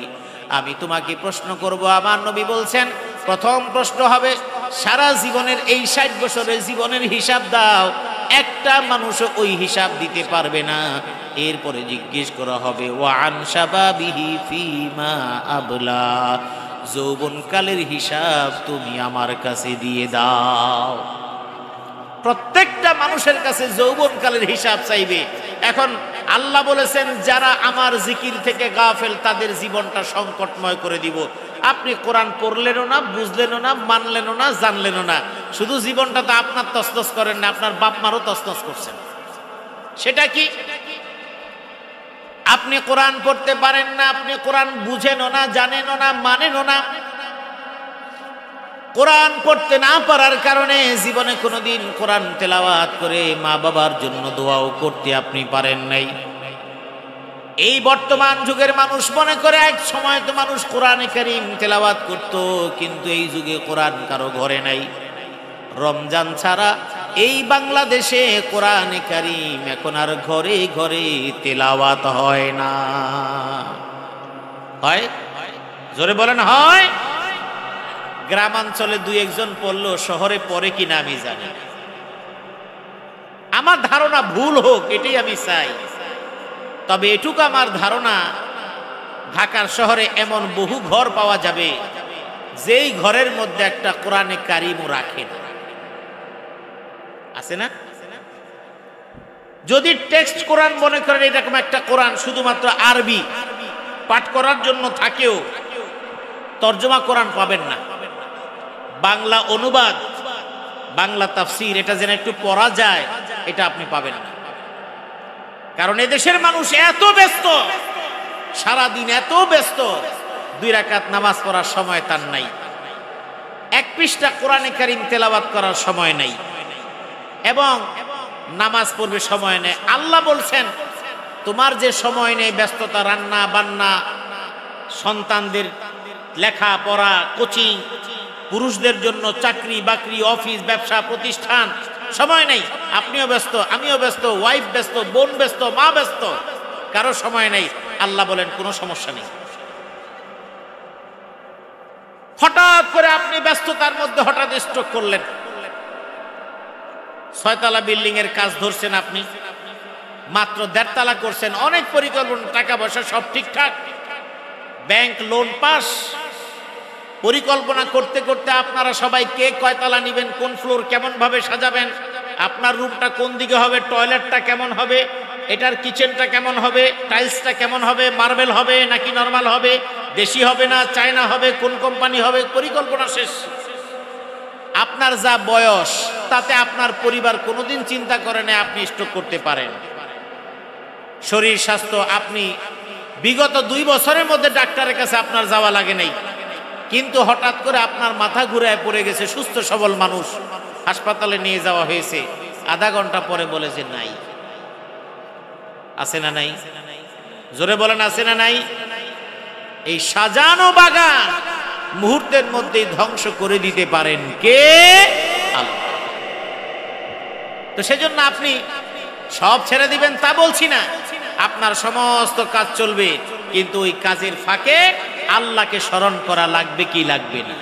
A: আমি তোমাকে প্রশ্ন করব। আমার নবী বলছেন প্রথম প্রশ্ন হবে, সারা জীবনের এই 60 বছরের জীবনের হিসাব দাও, একটা মানুষও ওই হিসাব দিতে পারবে না। এরপরে জিজ্ঞেস করা হবে, ওয়ান শাবাবিহি ফিমা আবলা, যৌবনকালের হিসাব তুমি আমার কাছে দিয়ে দাও। প্রত্যেকটা মানুষের কাছে যৌবনকালের হিসাব চাইবে। এখন আল্লাহ বলেছেন যারা আমার জিকির থেকে গাফেল তাদের জীবনটা সংকটময় করে দিব। আপনি কোরআন পড়লেনও না, বুঝলেনও না, মানলেনও না, জানলেনও না, শুধু জীবনটা তো আপনার তছনছ করেন না, আপনার বাপ মারও তছনছ করছেন। সেটা কি? আপনি কোরআন পড়তে পারেন না, আপনি কোরআন বুঝেনও না, জানেনও না, মানেনও না। কোরআন পড়তে না পারার কারণে জীবনে কোনোদিন কোরআন তেলাওয়াত করে মা বাবার জন্য দোয়াও করতে আপনি পারেন নাই। এই বর্তমান যুগের মানুষ মনে করে এক সময় তো মানুষ কোরআনে কারীম তেলাওয়াত করত, কিন্তু এই যুগে কোরআন কারো ঘরে নাই। রমজান ছাড়া এই বাংলাদেশে কোরআনে কারীম এখন আর ঘরে ঘরে তেলাওয়াত হয় না। হয়? জোরে বলেন হয়? গ্রামাঞ্চলে দুই একজন পড়লো, শহরে পড়ে কিনা আমি জানি। আমার ধারণা ভুল হোক, এটাই আমি চাই। তবে এটুকু আমার ধারণা, ঢাকার শহরে এমন বহু ঘর পাওয়া যাবে যেই ঘরের মধ্যে একটা কোরআনে কারীমও রাখে না। আছে না? যদি টেক্সট কোরআন মনে করেন এরকম একটা কোরআন শুধুমাত্র আরবি পাঠ করার জন্য থাকেও, তর্জমা কোরআন পাবেন না। বাংলা অনুবাদ, বাংলা তাফসীর, এটা যেন একটু পড়া যায়, এটা আপনি পাবেন না। কারণ এদেশের মানুষ এত ব্যস্ত, সারাদিন এত ব্যস্ত, 2 রাকাত নামাজ পড়ার সময় তার নাই, 1 পৃষ্ঠা কোরআনে কারীম তেলাওয়াত করার সময় নাই, এবং নামাজ পড়বে সময় নেই। আল্লাহ বলছেন তোমার যে সময় নেই, ব্যস্ততা, রান্না বান্না, সন্তানদের লেখা পড়া, কোচিং, পুরুষদের জন্য চাকরি বাকরি, অফিস, ব্যবসা প্রতিষ্ঠান, সময় নেই। আপনিও ব্যস্ত, আমিও ব্যস্ত, ওয়াইফ ব্যস্ত, বোন ব্যস্ত, মা ব্যস্ত, কারো সময় নেই। আল্লাহ বলেন কোনো সমস্যা নেই। হঠাৎ করে আপনি ব্যস্ততার মধ্যে হঠাৎ স্ট্রোক করলেন, 6 তলা বিল্ডিং এর কাজ ধরছেন, আপনি মাত্র 1.5 তলা করছেন, অনেক পরিকল্পনা, টাকা পয়সা সব ঠিকঠাক, ব্যাংক লোন পাস, পরিকল্পনা করতে করতে আপনারা সবাই কে কয় তলা নেবেন, কোন ফ্লোর কেমন ভাবে সাজাবেন, আপনার রুমটা কোন দিকে হবে, টয়লেটটা কেমন হবে, এটার কিচেনটা কেমন হবে, টাইলসটা কেমন হবে, মার্বেল হবে নাকি নরমাল হবে, দেশি হবে না চায়না হবে, কোন কোম্পানি হবে, পরিকল্পনা শেষ। আপনার যা বয়স তাতে আপনার পরিবার কোনোদিন চিন্তা করে না আপনি স্ট্রোক করতে পারেন। শরীর স্বাস্থ্য, আপনি বিগত 2 বছরের মধ্যে ডাক্তারের কাছে আপনার যাওয়া লাগে নাই, কিন্তু হঠাৎ করে আপনার মাথা ঘুরায় পড়ে গেছে, সুস্থ সবল মানুষ, হাসপাতালে নিয়ে যাওয়া হয়েছে, আধা ঘন্টা পরে বলে যে নাই। আছে না নাই? জোরে বলেন আছে না নাই? এই সাজানো বাগান মুহূর্তের মধ্যেই ধ্বংস করে দিতে পারেন কে? আল্লাহ। তো সেজন্য আপনি সব ছেড়ে দিবেন তা বলছি না, আপনার সমস্ত কাজ চলবে, কিন্তু ওই কাজের ফাঁকে আল্লাহকে স্মরণ করা লাগবে কি লাগবে না?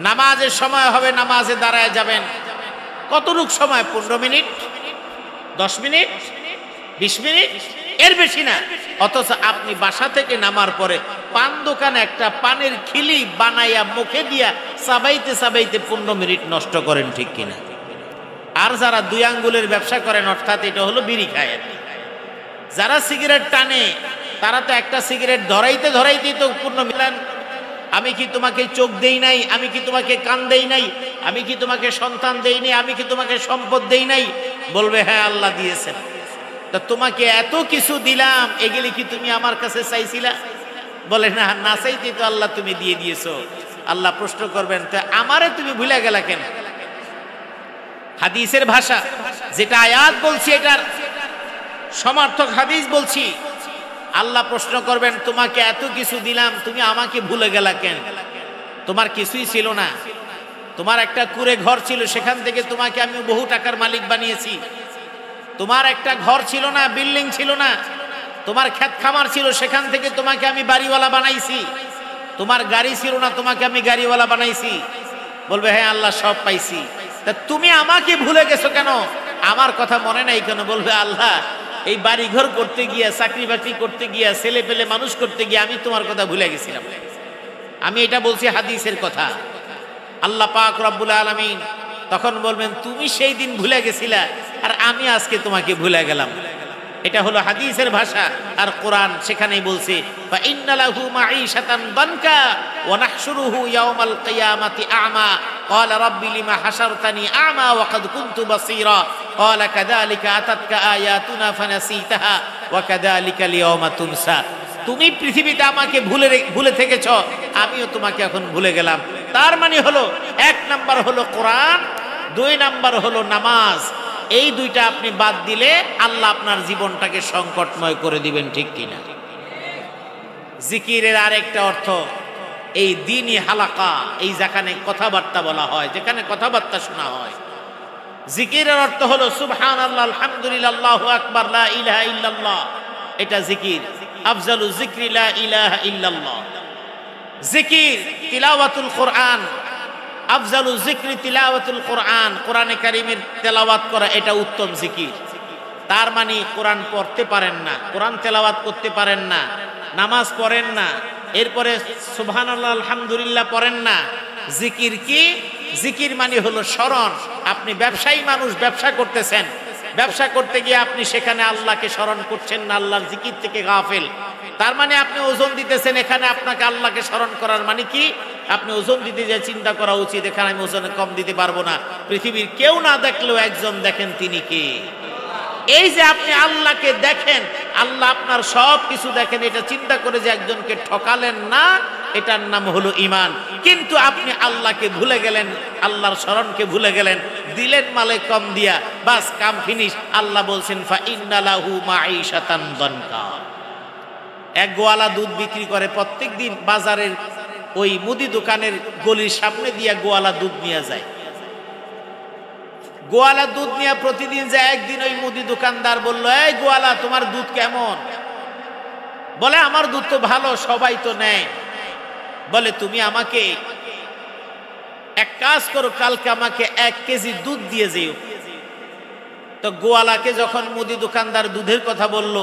A: নামাজের সময় হবে, নামাজে দাঁড়ায় যাবেন, কতটুক সময়? 15 মিনিট, 10 মিনিট, 20 মিনিট, এর বেশি না। অথচ আপনি বাসা থেকে নামার পরে পান দোকানে একটা পানের খিলি বানাইয়া মুখে দিয়া চাবাইতে চাবাইতে 15 মিনিট নষ্ট করেন, ঠিক কিনা? আর যারা 2 আঙ্গুলের ব্যবসা করেন, অর্থাৎ এটা হলো বিড়ি খায়, যারা সিগারেট টানে, তারা তো একটা সিগারেট ধরাইতে ধরাইতেই তো পূর্ণ মিলান। আমি কি তোমাকে চোখ দেই নাই? আমি কি তোমাকে কান দেই নাই? আমি কি তোমাকে সন্তান দেই নাই? আমি কি তোমাকে সম্পদ দেই নাই? বলবে হ্যাঁ আল্লাহ দিয়েছেন। তা তোমাকে এত কিছু দিলাম, এগুলি কি তুমি আমার কাছে চাইছিলা? বলে না, না চাইতে তো আল্লাহ তুমি দিয়ে দিয়েছো। আল্লাহ প্রশ্ন করবেন, তা আমারে তুমি ভুলে গেলা কেন? হাদিসের ভাষা, যেটা আয়াত বলছি এটার সমর্থক হাদিস বলছি। আল্লাহ প্রশ্ন করবেন, তোমাকে এত কিছু দিলাম, তুমি আমাকে ভুলে গেলা কেন? তোমার কিছুই ছিল না, তোমার একটা কুঁড়ে ঘর ছিল, সেখান থেকে তোমাকে আমি বহু টাকার মালিক বানিয়েছি। তোমার একটা ঘর ছিল না, বিল্ডিং ছিল না, তোমার ক্ষেত খামার ছিল, সেখান থেকে তোমাকে আমি বাড়িওয়ালা বানাইছি। তোমার গাড়ি ছিল না, তোমাকে আমি গাড়িওয়ালা বানাইছি। বলবে হ্যাঁ আল্লাহ সব পাইছি। তা তুমি আমাকে ভুলে গেছো কেন? আমার কথা মনে নাই কেন? বলবে আল্লাহ এই বাড়িঘর করতে গিয়া, চাকরি বাকরি করতে গিয়া, ছেলে পেলে মানুষ করতে গিয়া আমি তোমার কথা ভুলে গেছিলাম। আমি এটা বলছি হাদিসের কথা। আল্লাহ পাক রব্বুল আলামিন তখন বলবেন, তুমি সেই দিন ভুলে গেছিলা আর আমি আজকে তোমাকে ভুলে গেলাম। এটা হলো হাদিসের ভাষা। আর কোরআন সেখানেই বলছে, ফা ইন্নালাহু মাঈশাতান দানকা ওয়া নাহশুরুহু ইয়াওমাল কিয়ামাতি আ'মা ক্বালা রাব্বি লিমা হাশারতানি আ'মা ওয়া কাদ কুনতু বাসীরা ক্বালা কাযালিকা আতাতকা আয়াতুনা ফানাসীতাহা ওয়া কাযালিকাল ইয়াওমা তুনসা। তুমি পৃথিবীতে আমাকে ভুলে থেকেছ, আমিও তোমাকে এখন ভুলে গেলাম। তার মানে হলো 1 নাম্বার হলো কোরআন, 2 নাম্বার হলো নামাজ। এই দুইটা আপনি বাদ দিলে আল্লাহ আপনার জীবনটাকে সংকটময় করে দিবেন, ঠিক কিনা? জিকিরের আরেকটা অর্থ এই দ্বীনি হালাকা, এই যেখানে কথাবার্তা বলা হয়, যেখানে কথাবার্তা শোনা হয়। জিকিরের অর্থ হলো সুবহানাল্লাহ, আলহামদুলিল্লাহ, আল্লাহু আকবার, লা ইলাহা ইল্লাল্লাহ। এটা জিকির। আফজালু যিকরি লা ইলাহা ইল্লাল্লাহ। জিকির তিলাওয়াতুল কোরআন, আফজালু যিকরি তিলাওয়াতুল কোরআন। কোরআনে কারীমের তেলাওয়াত করা এটা উত্তম জিকির। তার মানে কোরআন পড়তে পারেন না, কোরআন তেলাওয়াত করতে পারেন না, নামাজ পড়েন না, এরপরে সুবহানাল্লাহ আলহামদুলিল্লাহ পড়েন না, জিকির কি? জিকির মানে হলো স্মরণ। আপনি ব্যবসায়ী মানুষ, ব্যবসা করতেছেন, ব্যবসা করতে গিয়ে আপনি সেখানে আল্লাহকে স্মরণ করছেন না, আল্লাহর জিকির থেকে গাফেল। তার মানে আপনি ওজন দিতেছেন, এখানে আপনাকে আল্লাহকে স্মরণ করার মানে কি? আপনি ওজন দিতে যে চিন্তা করা উচিত, এখানে আমি ওজনে কম দিতে পারবো না। পৃথিবীর কেউ না দেখলেও একজন দেখেন, তিনি কে? এই যে আপনি আল্লাহকে দেখেন, আল্লাহ আপনার সব কিছু দেখেন, এটা চিন্তা করে যে একজনকে ঠকালেন না, এটার নাম হলো ঈমান। কিন্তু আপনি আল্লাহকে ভুলে গেলেন, আল্লাহর স্মরণকে ভুলে গেলেন, দিলেন মালে কম দিয়া, বাস কাম ফিনিশ। আল্লাহ বলছেন ফা ইন্নালাহু মাঈশাতান দানকা। এক গোয়ালা দুধ বিক্রি করে, প্রত্যেক দিন বাজারের ওই মুদি দোকানের গলির সামনে দিয়া গোয়ালা দুধ নিয়ে যায়। গোয়ালা দুধ নিয়ে প্রতিদিন যায়। একদিন ওই মুদি দোকানদার বলল, এই গোয়ালা তোমার দুধ কেমন? বলে আমার দুধ তো ভালো, সবাই তো নেয়। বলে তুমি আমাকে এক কাজ করো, কালকে আমাকে 1 কেজি দুধ দিয়ে যেও। তো গোয়ালাকে যখন মুদি দোকানদার দুধের কথা বলল,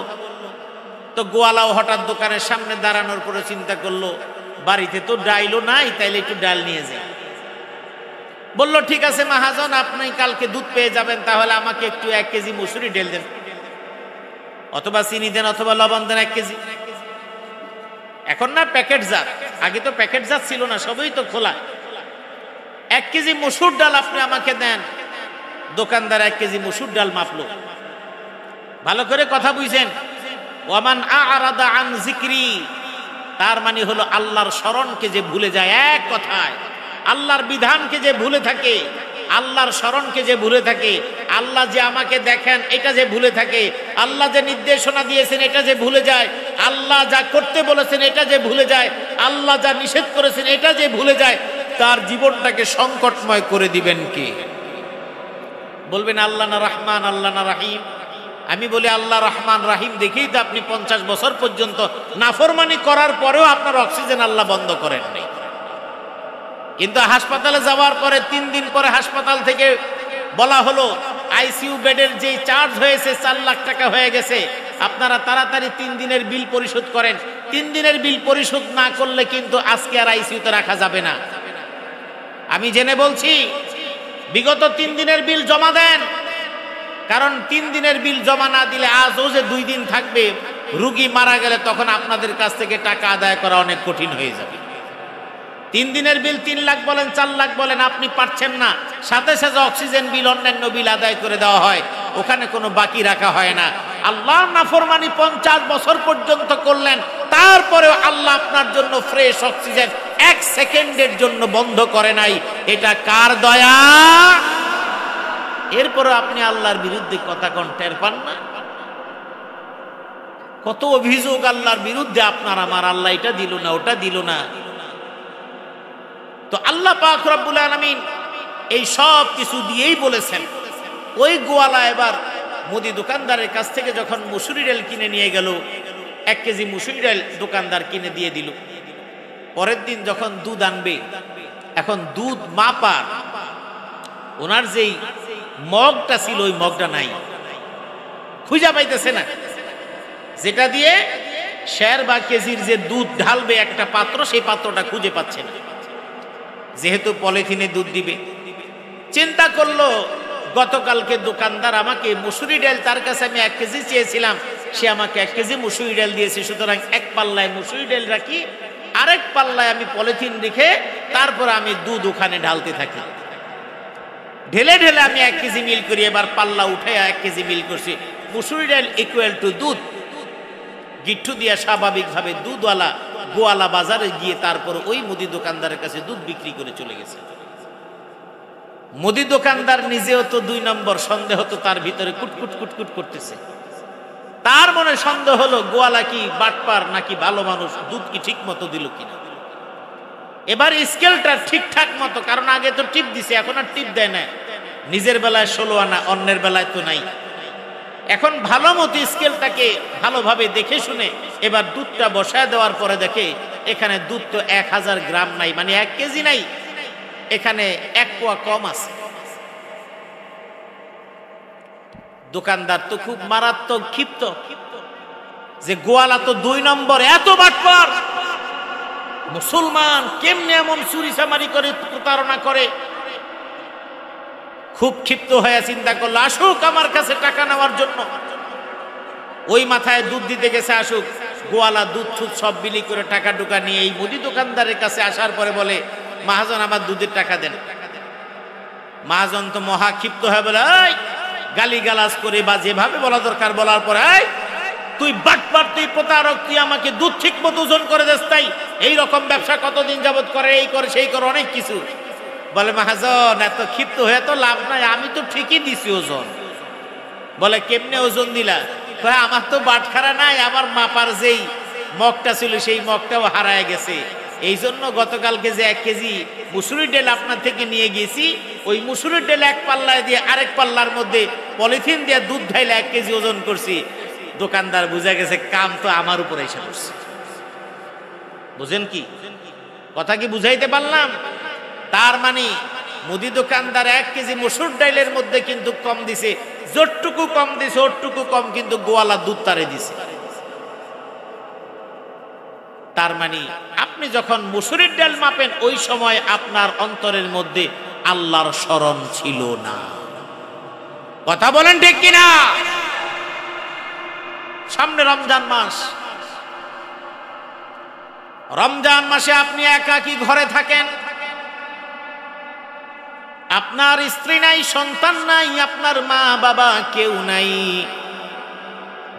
A: তো গোয়ালাও হঠাৎ দোকানের সামনে দাঁড়ানোর পরে চিন্তা করলো, বাড়িতে তো ডাইলও নাই, তাইলে একটু ডাল নিয়ে যাই। বলল ঠিক আছে মহাজন, আপনি কালকে দুধ পেয়ে যাবেন, তাহলে আমাকে একটু 1 কেজি মুসুরি ডাল দেন, অথবা চিনি দেন, অথবা লবণ দেন 1 কেজি। এখন না প্যাকেট জাত, আগে তো প্যাকেট জাত ছিল না, সবই তো খোলা। 1 কেজি মসুর ডাল আপনি আমাকে দেন। দোকানদার 1 কেজি মসুর ডাল মাপলো। ভালো করে কথা বুঝছেন, ওয়ামান আ'রাদা আন যিকরি, তার মানে হলো আল্লাহর স্মরণকে যে ভুলে যায়, এক কথায় আল্লাহর বিধানকে যে ভুলে থাকে, আল্লাহর স্মরণকে যে ভুলে থাকে, আল্লাহ যে আমাকে দেখেন এটা যে ভুলে থাকে, আল্লাহ যে নির্দেশনা দিয়েছেন এটা যে ভুলে যায়, আল্লাহ যা করতে বলেছেন এটা যে ভুলে যায়, আল্লাহ যা নিষেধ করেছেন এটা যে ভুলে যায়, তার জীবনটাকে সংকটময় করে দিবেন কে? বলবেন আল্লাহ না রহমান, আল্লাহ না রাহিম। আমি বলি আল্লাহ রহমান রাহিম দেখেই তো আপনি 50 বছর পর্যন্ত নাফরমানি করার পরেও আপনার অক্সিজেন আল্লাহ বন্ধ করেন নাই। কিন্তু হাসপাতালে যাওয়ার পরে 3 দিন পরে হাসপাতাল থেকে বলা হলো আইসিইউ বেডের যে চার্জ হয়েছে 4 লাখ টাকা হয়ে গেছে, আপনারা তাড়াতাড়ি 3 দিনের বিল পরিশোধ করেন। 3 দিনের বিল পরিশোধ না করলে কিন্তু আজকে আর আইসিইউতে রাখা যাবে না। আমি জেনে বলছি, বিগত 3 দিনের বিল জমা দেন, কারণ 3 দিনের বিল জমা না দিলে আজও যে 2 দিন থাকবে, রোগী মারা গেলে তখন আপনাদের কাছ থেকে টাকা আদায় করা অনেক কঠিন হয়ে যাবে। 3 দিনের বিল 3 লাখ বলেন 4 লাখ বলেন, আপনি পারছেন না, সাথে সাথে অক্সিজেন বিল অন্যান্য বিল আদায় করে দেওয়া হয়, ওখানে কোনো বাকি রাখা হয় না। আল্লাহর নাফরমানি 50 বছর পর্যন্ত করলেন, তারপরেও আল্লাহ আপনার জন্য ফ্রেশ অক্সিজেন 1 সেকেন্ডের জন্য বন্ধ করে নাই। এটা কার দয়া? এরপরও আপনি আল্লাহর বিরুদ্ধে কথা কোন টের পান না? কত অভিযোগ আল্লাহর বিরুদ্ধে আপনার আমার, আল্লাহ এটা দিল না, ওটা দিল না। তো আল্লাহ পাক রব্বুল আলামিন এই সব কিছু দিয়েই বলেছেন। ওই গোয়ালা এবার মুদি দোকানদারের কাছ থেকে যখন মুসুরি ডাল কিনে নিয়ে গেল, 1 কেজি মুসুরি ডাল দোকানদার কিনে দিয়ে দিল। পরের দিন যখন দুধ আনবে, এখন দুধ মাপার ওনার যেই মগটা ছিল ওই মগটা নাই, খুঁজা পাইতেছে না। যেটা দিয়ে শের বা কেজির যে দুধ ঢালবে একটা পাত্র, সেই পাত্রটা খুঁজে পাচ্ছে না, যেহেতু পলিথিনে দুধ দিবে। চিন্তা করলো গতকালকে দোকানদার আমাকে মুসুরি ডাল, তার কাছে আমি 1 কেজি চেয়েছিলাম, সে আমাকে 1 কেজি মুসুরি ডাল দিয়েছে, সুতরাং 1 পাল্লায় মুসুরি ডাল রাখি, আরেক পাল্লায় আমি পলিথিন রেখে তারপর আমি দুধ ওখানে ঢালতে থাকি। ঢেলে ঢেলে আমি 1 কেজি মিল করি। এবার পাল্লা উঠে 1 কেজি মিল করছি। মুসুরি ডাল ইকুয়াল টু দুধ। গিট্টু দিয়া স্বাভাবিকভাবে দুধওয়ালা গোয়ালা বাজারে গিয়ে তারপর ওই মুদি দোকানদারের কাছে দুধ বিক্রি করে চলে গেছে। মুদি দোকানদার নিজেও তো 2 নম্বর, সন্দেহ তো তার ভিতরে কুটকুট কুটকুট করতেছে। তার মনে সন্দেহ হলো গোয়ালা কি বাটপার নাকি ভালো মানুষ, দুধ কি ঠিক মতো দিল কিনা। এবার স্কেলটা ঠিকঠাক মতো, কারণ আগে তো টিপ দিছে, এখন আর টিপ দেয় না। নিজের বেলায় 16 আনা, অন্যের বেলায় তো নাই। এখন ভালো মতো স্কেলটাকে ভালোভাবে দেখে শুনে এবার দুধটা বসায় দেওয়ার পরে দেখে এখানে দুধ তো 1000 গ্রাম নাই, মানে 1 কেজি নাই, এখানে 1 পোয়া কম আছে। দোকানদার তো খুব মারাত্মক ক্ষিপ্ত যে গোয়ালা তো 2 নম্বর, এত বাটপার মুসলমান কেমনে এমন চুরি চামারি করে, প্রতারণা করে। খুব ক্ষিপ্ত হয়ে চিন্তা করলো আসুক আমার কাছে টাকা নেওয়ার জন্য। ওই মাথায় দুধ দিতে গেছে, আসুক। গোয়ালা দুধ টুধ সব বিলি করে টাকা টুকা নিয়ে এই মুদি দোকানদারের কাছে আসার পরে বলে, মহাজন আমার দুধের টাকা দেন। মহাজন তো মহা ক্ষিপ্ত হয়ে বলে, এই গালি গালাজ করে বা যেভাবে বলা দরকার বলার পরে, এই তুই বাটপার, তুই প্রতারক, তুই আমাকে দুধ ঠিক মতো ওজন করে দেস, তাই এইরকম ব্যবসা কতদিন যাবত করে, এই করে সেই করে অনেক কিছু। বলে মহাজন এত ক্ষিপ্ত হয়ে তো লাভ নাই, আমি তো ঠিকই দিছি ওজন। বলে কেমনে ওজন দিলা? আমার তো বাটখারা নাই, আমার মাপার যেই মগটা ছিল সেই মগটাও হারায় গেছে, এই জন্য গতকালকে যে 1 কেজি মুসুরির ডাল আপনার থেকে নিয়ে গেছি, ওই মুসুরির ডাল 1 পাল্লায় দিয়ে আরেক পাল্লার মধ্যে পলিথিন দিয়ে দুধ ঢাইলে 1 কেজি ওজন করছি। দোকানদার বুঝা গেছে কাম তো আমার উপরে এসে পড়ছে। বুঝেন কি কথা, কি বুঝাইতে পারলাম? তার মানে মুদি দোকানদার 1 কেজি মসুর ডালের মধ্যে কিন্তু কম দিছে, যতটুকু কম দিছে ওটুকু কম কিন্তু গোয়ালা দুধ তারে দিছে। তার মানে আপনি যখন মুসুরির ডাল মাপেন ওই সময় আপনার অন্তরের মধ্যে আল্লাহর স্মরণ ছিল না। কথা বলেন ঠিক কিনা? সামনে রমজান মাস, রমজান মাসে আপনি একাকী ঘরে থাকেন, আপনার স্ত্রী নাই, সন্তান নাই, আপনার মা বাবা কেউ নাই,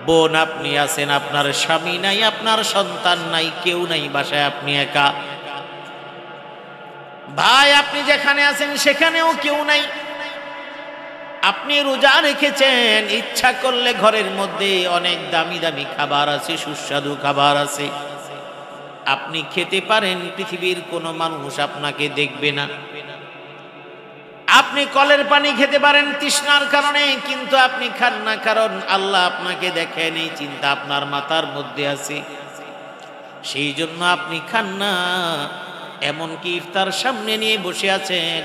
A: বোন আপনি আছেন, আপনার স্বামী নাই, আপনার সন্তান নাই, কেউ নাই, বাসায় আপনি একা। ভাই আপনি যেখানে আছেন সেখানেও কেউ নাই, আপনি রোজা রেখেছেন, ইচ্ছা করলে ঘরের মধ্যে অনেক দামি দামি খাবার আছে, সুস্বাদু খাবার আছে, আপনি খেতে পারেন, পৃথিবীর কোনো মানুষ আপনাকে দেখবে না। আপনি কলের পানি খেতে পারেন তৃষ্ণার কারণে, কিন্তু আপনি খান না, কারণ আল্লাহ আপনাকে দেখেন, এই চিন্তা আপনার মাথার মধ্যে আছে, সেই জন্য আপনি খান না। এমনকি ইফতার সামনে নিয়ে বসে আছেন,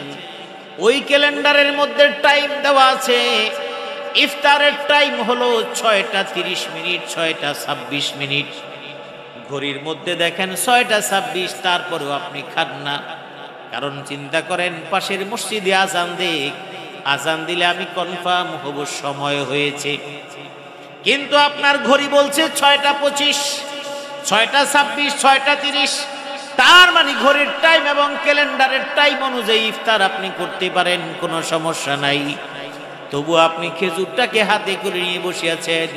A: ওই ক্যালেন্ডারের মধ্যে টাইম দেওয়া আছে, ইফতারের টাইম হলো 6টা 30 মিনিট, 6টা 26 মিনিট, ঘড়ির মধ্যে দেখেন 6টা 26, তারপরেও আপনি খান না। কারণ চিন্তা করেন পাশের মসজিদে আজান দেখ, আজান দিলে আমি কনফার্ম হব সময় হয়েছে, কিন্তু আপনার ঘড়ি বলছে 6টা 25, 6টা 26, 6টা 30, তার মানে ঘড়ির টাইম এবং ক্যালেন্ডারের টাইম অনুযায়ী ইফতার আপনি করতে পারেন, কোনো সমস্যা নাই। তবু আপনি খেজুরটাকে হাতে করে নিয়ে বসে আছেন,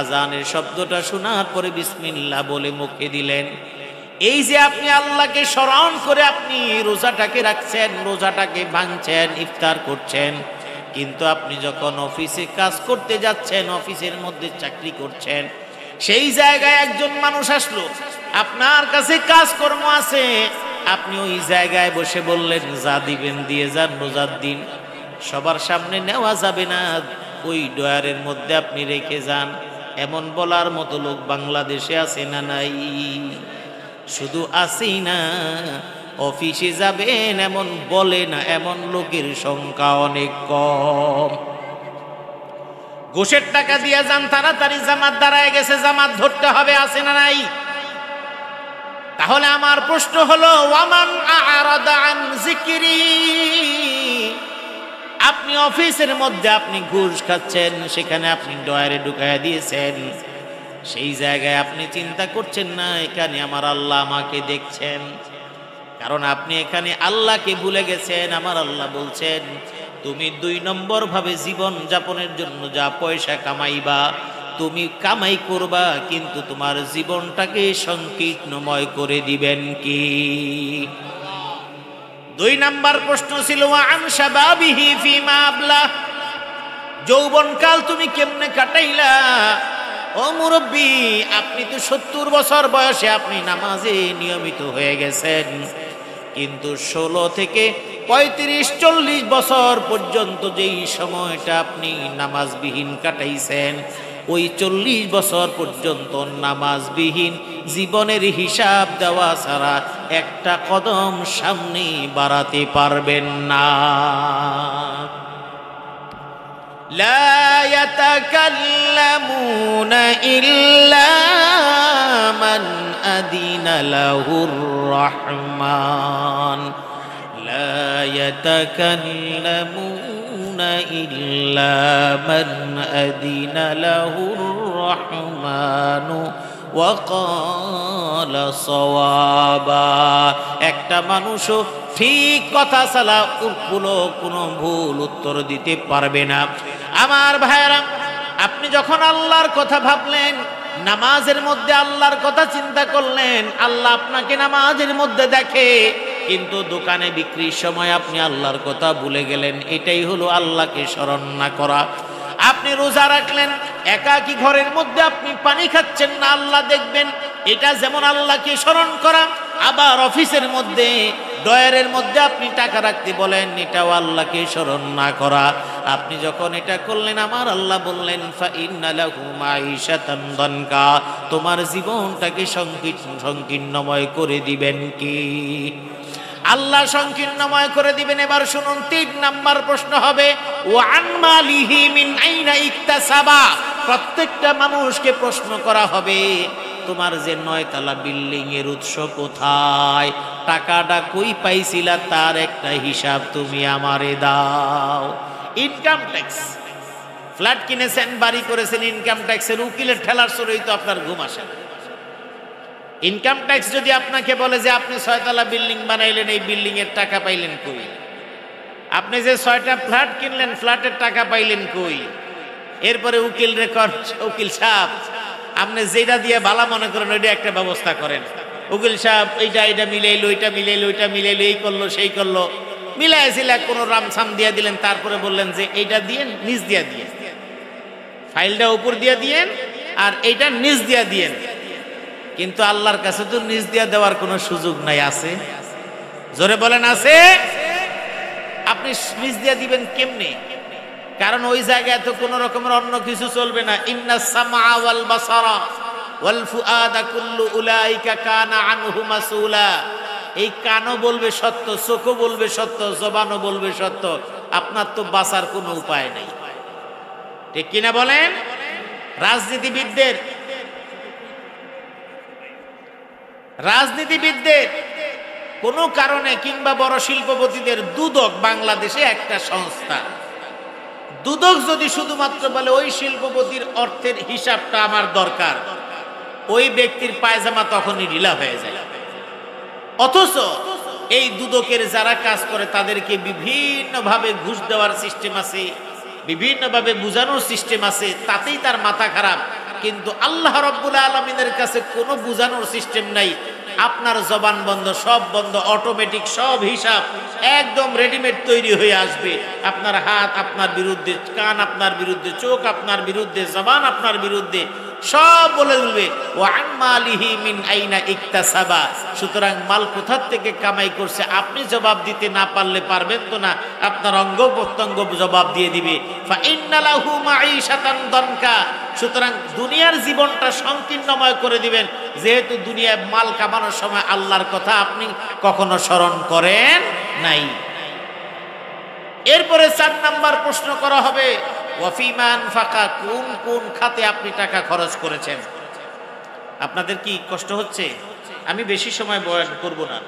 A: আজানের শব্দটা শোনার পরে বিসমিল্লাহ বলে মুখে দিলেন। এই যে আপনি আল্লাহকে স্মরণ করে আপনি রোজাটাকে রাখছেন, রোজাটাকে ভাঙছেন, ইফতার করছেন, কিন্তু আপনি যখন অফিসে কাজ করতে যাচ্ছেন, অফিসের মধ্যে চাকরি করছেন, সেই জায়গায় একজন মানুষ আসলো, আপনার কাছে কাজকর্ম আছে, আপনি ওই জায়গায় বসে বললেন যা দিবেন দিয়ে যান, রোজার দিন সবার সামনে নেওয়া যাবে না, ওই ডয়ারের মধ্যে আপনি রেখে যান। এমন বলার মতো লোক বাংলাদেশে আছে না নাই? শুধু আসেই না, অফিসে যাবেন এমন বলে না, এমন লোকের সংখ্যা অনেক কম। ঘুষের টাকা দিয়ে যান, তাড়াতাড়ি জামাত দাঁড়ায় গেছে, জামাত ধরতে হবে, আছে না নাই? তাহলে আমার প্রশ্ন হলো, ওয়ামান আ'রাদা আন যিকরি, আপনি অফিসের মধ্যে আপনি ঘুষ খাচ্ছেন, সেখানে আপনি ডয়ারে ঢুকাইয়া দিয়েছেন, সেই জায়গায় আপনি চিন্তা করছেন না এখানে আমার আল্লাহ আমাকে দেখছেন, কারণ আপনি এখানে আল্লাহকে ভুলে গেছেন। আমার আল্লাহ বলছেন তুমি 2 নম্বর ভাবে জীবন যাপনের জন্য যা পয়সা কামাইবা, তুমি কামাই করবা, কিন্তু তোমার জীবনটাকে সংকীর্ণময় করে দিবেন কি? 2 নাম্বার প্রশ্ন ছিল আন শাবাবিহি ফিমা আবলা, যৌবনকাল তুমি কেমনে কাটাইলা? ও মুরব্বী, আপনি তো 70 বছর বয়সে আপনি নামাজে নিয়মিত হয়ে গেছেন, কিন্তু 16 থেকে 35-40 বছর পর্যন্ত যেই সময়টা আপনি নামাজবিহীন কাটাইছেন, ওই 40 বছর পর্যন্ত নামাজবিহীন জীবনের হিসাব দেওয়া ছাড়া একটা কদম সামনে বাড়াতে পারবেন না। লা ইয়াতাকাল্লামুনা ইল্লা মান আদিনা লাহুর রহমান, লা ইয়াতাকাল্লামুনা ইল্লা মান আদিনা লাহুর রহমানু ওয়া ক্বালা সাওয়াবা। একটা মানুষও ঠিক কথা ছাড়া কোনো ভুল উত্তর দিতে পারবে না। আমার ভাইরা, আপনি যখন আল্লাহর কথা ভাবলেন, নামাজের মধ্যে আল্লাহর কথা চিন্তা করলেন, আল্লাহ আপনাকে নামাজের মধ্যে দেখে, কিন্তু দোকানে বিক্রির সময় আপনি আল্লাহর কথা ভুলে গেলেন, এটাই হলো আল্লাহকে স্মরণ না করা। আপনি রোজা রাখলেন, একাকী ঘরের মধ্যে আপনি পানি খাচ্ছেন না, আল্লাহ দেখবেন, এটা যেমন আল্লাহকে স্মরণ করা। আবার অফিসের মধ্যে ডয়ারের মধ্যে আপনি টাকা রাখতে বলেন, এটাও আল্লাহকে স্মরণ না করা। আপনি যখন এটা করলেন, আমার আল্লাহ বললেন ফাইন্না লাহু মাঈশাতান দানকা, তোমার জীবনটাকে সংকীর্ণময় করে দিবেন কি? আল্লাহ সংকীর্ণময় করে দিবেন। এবার শুনুন, 3 নাম্বার প্রশ্ন হবে ওয়ান মালিহি মিন আইনা ইকতাসাবা। প্রত্যেকটা মানুষকে প্রশ্ন করা হবে, তোমার যে 9 তলা বিল্ডিং এর উৎস কোথায়? টাকাটা কই পাইছিলা, তার একটা হিসাব তুমি আমারে দাও। ইনকাম ট্যাক্স, ফ্ল্যাট কিনেছেন, বাড়ি করেছেন, ইনকাম ট্যাক্সের উকিলের ঠেলার সরেই তো আপনার ঘুম আসে না। ইনকাম ট্যাক্স যদি আপনাকে বলে যে আপনি 6 তলা বিল্ডিং বানাইলেন, এই বিল্ডিং এর টাকা পাইলেন কই? আপনি যে 6টা ফ্ল্যাট কিনলেন, ফ্ল্যাটের টাকা পাইলেন কই? এরপরে উকিল রেকর্ড, উকিল সাহেব আপনি যেটা দিয়ে ভালো মনে করেন ওইটা একটা ব্যবস্থা করেন। উকিল সাহেব এইটা মিলাইলো, ওইটা মিলাইলো, ওইটা মিলাইলো, এই করলো সেই করলো, মিলাইছিল কোনো রামসাম দিয়ে দিলেন, তারপরে বললেন যে এইটা দিয়ে নিচ দিয়া দিয়ে, ফাইলটা উপর দিয়ে দিয়েন আর এইটা নিচ দিয়া দিয়েন। কিন্তু আল্লাহর কাছে তো নিচ দিয়া দেওয়ার কোনো সুযোগ নাই। আছে? জোরে বলেন আছে? আপনি নিচ দিয়া দিবেন কেমনে? কারণ ওই জায়গায় তো কোনো রকমের অন্য কিছু চলবে না। ইন্নাস সামআ ওয়াল বাসারা ওয়াল ফুআদা কুল্লু উলাইকা কানা আনহু মাসউলা। এই কানও বলবে সত্য, চোখও বলবে সত্য, জবানও বলবে সত্য। আপনার তো বাঁচার কোনো উপায় নেই, ঠিক কিনা বলেন? রাজনীতিবিদদের কোনো কারণে কিংবা বড় শিল্পপতিদের দুদক, বাংলাদেশে একটা সংস্থা, দুদক যদি শুধুমাত্র বলে ওই শিল্পপতির অর্থের হিসাবটা আমার দরকার, ওই ব্যক্তির পায়জামা তখনই ঢিলা হয়ে যায়। অথচ এই দুদকের যারা কাজ করে তাদেরকে বিভিন্নভাবে ঘুষ দেওয়ার সিস্টেম আছে, বিভিন্নভাবে বুঝানোর সিস্টেম আছে, তাতেই তার মাথা খারাপ। কিন্তু আল্লাহ রাব্বুল আলামিনের কাছে কোনো বুঝানোর সিস্টেম নাই। আপনার জবান বন্ধ, সব বন্ধ, অটোমেটিক সব হিসাব একদম রেডিমেড তৈরি হয়ে আসবে। আপনার হাত আপনার বিরুদ্ধে, কান আপনার বিরুদ্ধে, চোখ আপনার বিরুদ্ধে, জবান আপনার বিরুদ্ধে, সব বলে দিবে ওয়ান মালিহি মিন আইনা ইকতাসাবা। সুতরাং মাল কোথা থেকে কামাই করছে আপনি জবাব দিতে না পারলে পারবেন তো না, আপনার অঙ্গ প্রত্যঙ্গ জবাব দিয়ে দিবে। ফা ইন্না লাহু মাঈশাতান দানকা। সুতরাং দুনিয়ার জীবনটা সংকীর্ণময় করে দিবেন, যেহেতু দুনিয়ায় মাল কামানোর সময় আল্লাহর কথা আপনি কখনো স্মরণ করেন নাই। এরপরে 4 নাম্বার প্রশ্ন করা হবে ওয়াফিমান ফাকা, কোন কোন খাতে আপনি টাকা খরচ করেছেন। আপনাদের কি কষ্ট হচ্ছে? আমি বেশি সময় বয়ান করব না।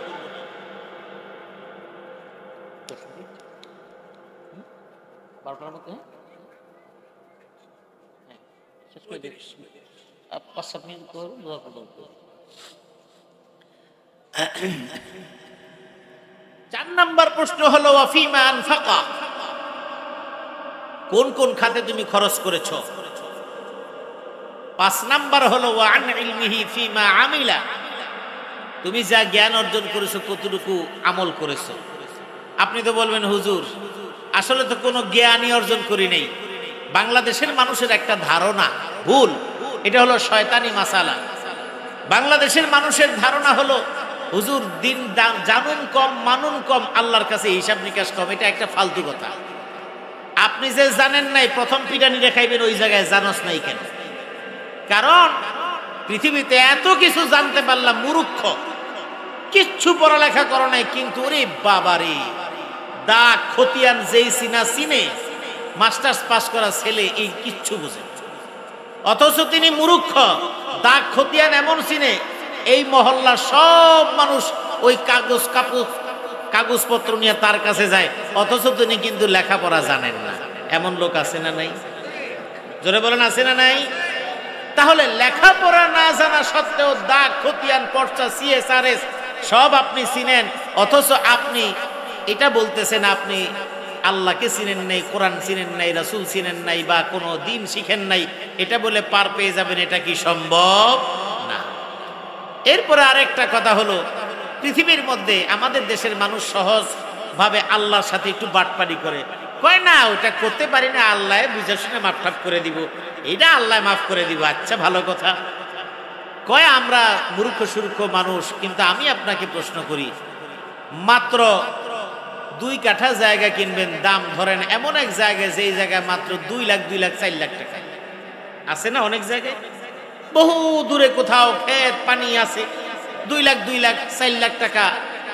A: চার নাম্বার প্রশ্ন হলো ওয়াফিমান ফাকা, কোন কোন খাতে তুমি খরচ করেছো। 5 নাম্বার হলো ওয়ান ইলমিহি ফিমা আমিলা, তুমি যা জ্ঞান অর্জন করেছো কতটুকু আমল করেছো। আপনি তো বলবেন হুজুর আসলে তো কোনো জ্ঞানই অর্জন করি নাই। বাংলাদেশের মানুষের একটা ধারণা ভুল, এটা হলো শয়তানি মাসালা। বাংলাদেশের মানুষের ধারণা হলো হুজুর দিন জানুন কম, মানুন কম, আল্লাহর কাছে হিসাব নিকাশ কম। এটা একটা ফালতু কথা। আপনি যে জানেন নাই প্রথম পিটানি দেখাইবেন ওই জায়গায় জানোস নাই কেন? কারণ পৃথিবীতে এত কিছু জানতে পারলাম, মূর্খ, কিচ্ছু পড়ালেখা করো নাই, কিন্তু ওরে বাবারে দাগ খতিয়ান যেই চিনা চিনে, মাস্টার্স পাস করা ছেলে এই কিচ্ছু বুঝে। অথচ তিনি মূর্খ, দাগ খতিয়ান এমন চিনে এই মহল্লার সব মানুষ ওই কাগজপত্র নিয়ে তার কাছে যায়, অথচ তিনি কিন্তু লেখাপড়া জানেন না। এমন লোক আছে না নাই? জোরে বলেন আছে না নাই? তাহলে লেখাপড়া না জানা সত্ত্বেও দাগ খতিয়ান পর্চা CSRS সব আপনি চিনেন, অথচ আপনি এটা বলতেছেন আপনি আল্লাহকে চিনেন নাই, কোরআন চিনেন নাই, রাসূল চিনেন নাই, বা কোনো দিন শিখেন নাই। এটা বলে পার পেয়ে যাবেন, এটা কি সম্ভব না? এরপরে আরেকটা কথা হলো, পৃথিবীর মধ্যে আমাদের দেশের মানুষ সহজ ভাবে আল্লাহর সাথে একটু বাটপাড়ি করে, কয় না ওটা করতে পারি না, আল্লাহ বুঝে শুনে মাফ করে দিব, এটা আল্লাহ মাফ করে দিব। আচ্ছা ভালো কথা। কয় আমরা মূর্খ সুরূখ মানুষ। কিন্তু আমি আপনাকে প্রশ্ন করি, মাত্র 2 কাঠা জায়গা কিনবেন, দাম ধরেন এমন এক জায়গায় যেই জায়গায় মাত্র 2 লাখ 4 লাখ টাকা আছে না? অনেক জায়গায় বহু দূরে কোথাও ক্ষেত পানি আছে, 2 লাখ 4 লাখ টাকা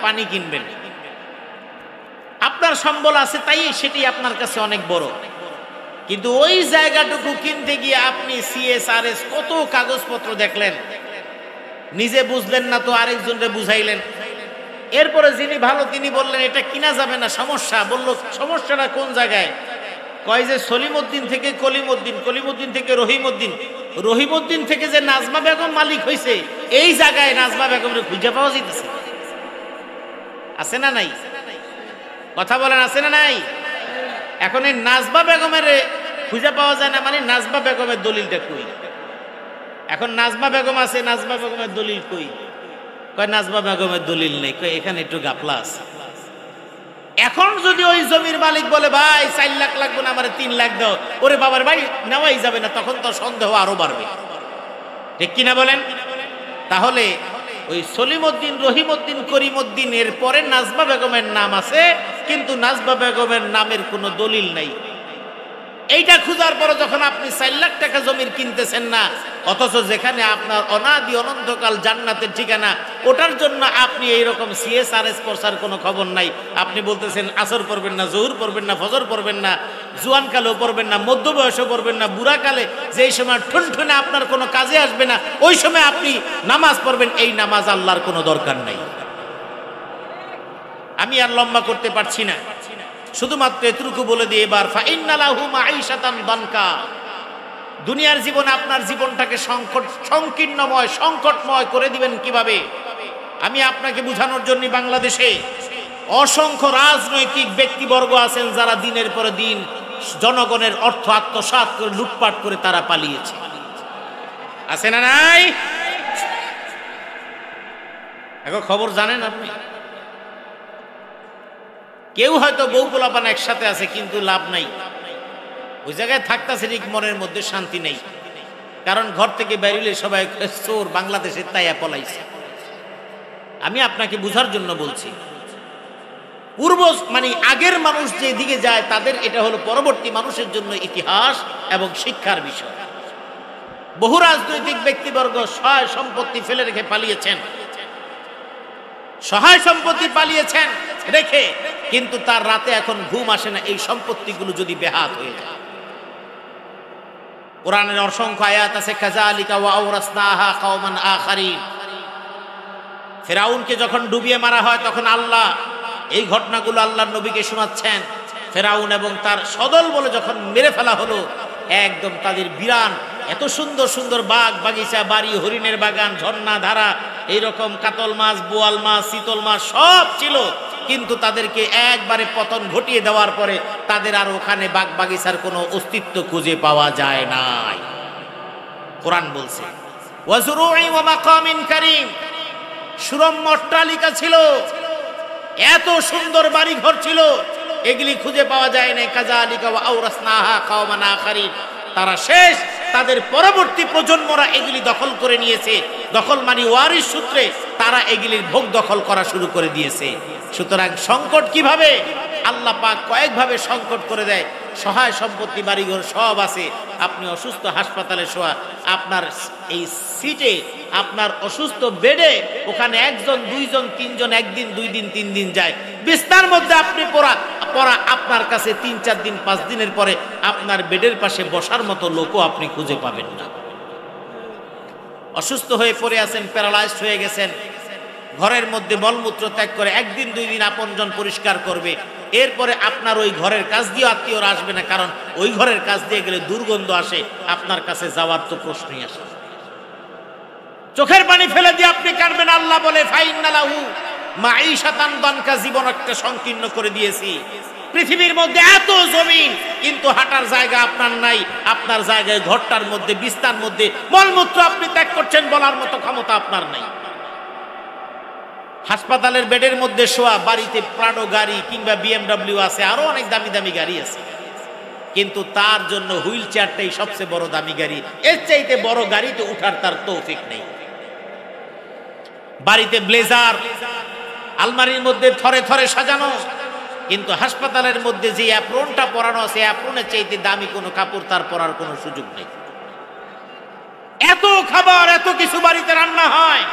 A: পানি কিনবেন। আপনার সম্বল আছে তাই সেটি আপনার কাছে অনেক বড়, কিন্তু ওই জায়গাটুকু কিনতে গিয়ে আপনি CSRS কত কাগজপত্র দেখলেন, নিজে বুঝলেন না তো আরেকজনকে বুঝাইলেন। এরপরে যিনি ভালো তিনি বললেন এটা কিনা যাবে না, সমস্যা। বলল সমস্যাটা কোন জায়গায়? কয় যে সলিমউদ্দিন থেকে কলিমউদ্দিন, কলিমউদ্দিন থেকে রহিমউদ্দিন, রহিমউদ্দিন থেকে যে নাজমা বেগম মালিক হয়েছে, এই জায়গায় নাজমা বেগমের খুঁজে পাওয়া যাইতেছে। আছে না নাই? কথা বলেন আছে না নাই? এখন এই নাজমা বেগমের খুঁজে পাওয়া যায় না মানে নাজমা বেগমের দলিলটা কই? এখন নাজমা বেগম আছে, নাজমা বেগমের দলিল কই? কয় নাজমা বেগমের দলিল নেই। কয় এখানে একটু গাপলা আছে। এখন যদি ওই জমির মালিক বলে ভাই 4 লাখ লাগবে না, আমার 3 লাখ দাও, ওরে বাবার ভাই নেওয়াই যাবে না, তখন তো সন্দেহ আরো বাড়বে, ঠিক কিনা বলেন? তাহলে ওই সলিমউদ্দিন, রহিমউদ্দিন, করিমউদ্দিন এর পরে নাজমা বেগমের নাম আছে, কিন্তু নাজমা বেগমের নামের কোনো দলিল নাই। এইটা খুঁজার পরে যখন আপনি 4 লাখ টাকা জমির কিনতেছেন না, অথচ যেখানে আপনার অনাদি অনন্তকাল জান্নাতের ঠিকানা, ওটার জন্য আপনি এইরকম সিএসআরএস পড়ার কোনো খবর নাই। আপনি বলতেছেন আসর পড়বেন না, জোহর পড়বেন না, ফজর পড়বেন না, জুয়ান কালেও পড়বেন না, মধ্য বয়সেও পড়বেন না, বুড়া কালে যেই সময় ঠুনঠুনে আপনার কোনো কাজে আসবে না, ওই সময় আপনি নামাজ পড়বেন। এই নামাজ আল্লাহর কোনো দরকার নাই। আমি আর লম্বা করতে পারছি না, শুধুমাত্র এতটুকু বলে দিয়ে এবার ফাইন্না লাহু মাঈশাতান দানকা, দুনিয়ার জীবনে আপনার জীবনটাকে সংকীর্ণময়, সংকটময় করে দিবেন কিভাবে? আমি আপনাকে বোঝানোর জন্য বাংলাদেশে অসংখ্য রাজনৈতিক ব্যক্তিবর্গ আছেন যারা দিনের পর দিন জনগণের অর্থ আত্মসাৎ করে লুটপাট করে তারা পালিয়েছে, আছে না নাই? এখন খবর জানেন আপনি? কেউ হয়তো বউ পোলাপান একসাথে আছে, কিন্তু লাভ নাই, ওই জায়গায় থাকতেছে ঠিক, মনের মধ্যে শান্তি নেই। কারণ ঘর থেকে বেরিয়ে সবাই চোর, বাংলাদেশে তাইয়া পলাইছে। আমি আপনাকে বুঝার জন্য বলছি, পূর্ব মানে আগের মানুষ যে দিকে যায় তাদের এটা হলো পরবর্তী মানুষের জন্য ইতিহাস এবং শিক্ষার বিষয়। বহু রাজনৈতিক ব্যক্তিবর্গ সহায় সম্পত্তি ফেলে রেখে পালিয়েছেন, সহায় সম্পত্তি পালিয়েছেন রেখে, কিন্তু তার রাতে এখন ঘুম আসে না এই সম্পত্তিগুলো যদি বেহাত হয়ে যায়। কোরআনের অসংখ্য আয়াত আছে, কাযালিকা ওয়া আওরাসনাহা কওমান আখারিন। ফেরাউনকে যখন ডুবিয়ে মারা হয় তখন আল্লাহ এই ঘটনাগুলো আল্লাহর নবীকে শোনাচ্ছেন। ফেরাউন এবং তার সদল বলে যখন মেরে ফেলা হলো, একদম তাদের বিরান এত সুন্দর সুন্দর বাগ বাগিচা, বাড়ি, হরিণের বাগান, ঝর্ণা ধারা, এইরকম কাতল মাছ, বোয়াল মাছ, শীতল মাছ সব ছিল, কিন্তু তাদেরকে একবারে পতন ঘটিয়ে দেওয়ার পরে তাদের আর ওখানে বাগ বাগিচার কোনো অস্তিত্ব খুঁজে পাওয়া যায় নাই। কোরআন বলছে ওয়াজরুই ওয়া মাকামিন কারীম, সুরম্য অট্টালিকা ছিল, এত সুন্দর বাড়ি ঘর ছিল, এগুলি খুঁজে পাওয়া যায় না। কাযালিকা ওয়া আওরাসনাহা কওমান আখারিন, তারা শেষ, তাদের পরবর্তী প্রজন্মরা এগুলি দখল করে নিয়েছে। দখল মানে ওয়ারিশ সূত্রে তারা এগুলির ভোগ দখল করা শুরু করে দিয়েছে। সুতরাং সংকট কিভাবে? আল্লাহ পাক কয়েকভাবে সংকট করে দেয়। সহায় সম্পত্তি, বাড়িঘর সব আছে, আপনি অসুস্থ, হাসপাতালে শোয়া, আপনার এই সিটে, আপনার অসুস্থ বেডে, ওখানে একজন, দুইজন, তিনজন, একদিন, 2 দিন, 3 দিন যায়, বিছনার মধ্যে আপনি পড়া, আপনার কাছে 3-4 দিন, 5 দিনের পরে আপনার বেডের পাশে বসার মতো লোকও আপনি খুঁজে পাবেন না। অসুস্থ হয়ে পড়ে আছেন, প্যারালাইজড হয়ে গেছেন, ঘরের মধ্যে মলমূত্র ত্যাগ করে 1 দিন 2 দিন আপনজন পরিষ্কার করবে, এরপরে আপনার ওই ঘরের কাজ দিয়ে আত্মীয়রা আসবে না, কারণ ওই ঘরের কাজ দিয়ে গেলে দুর্গন্ধ আসে, আপনার কাছে যাওয়ার তো প্রশ্নই আসে। চোখের পানি ফেলে দিয়ে আপনি কাঁদবেন। আল্লাহ বলে ফাইন্না লাহু মাঈশাতান দানকা, জীবন একটা সংকীর্ণ করে দিয়েছি। পৃথিবীর মধ্যে এত জমিন, কিন্তু হাঁটার জায়গা আপনার নাই, আপনার জায়গায় ঘরটার মধ্যে, বিছনার মধ্যে মলমূত্র আপনি ত্যাগ করছেন বলার মতো ক্ষমতা আপনার নাই। হাসপাতালের বেডের মধ্যে শোয়া, বাড়িতে প্রাডো গাড়ি কিংবা BMW আছে, আরো অনেক দামি দামি গাড়ি আছে, কিন্তু তার জন্য হুইল চেয়ারটাই সবচেয়ে বড় দামি গাড়ি, এর চাইতে বড় গাড়িতে উঠার তার তৌফিক নেই। বাড়িতে ব্লেজার আলমারির মধ্যে থরে থরে সাজানো, কিন্তু হাসপাতালের মধ্যে যে অ্যাপ্রনটা পরানো আছে, অ্যাপ্রনের চাইতে দামি কোনো কাপড় তার পরার কোনো সুযোগ নেই। এত খাবার, এত কিছু বাড়িতে রান্না হয়,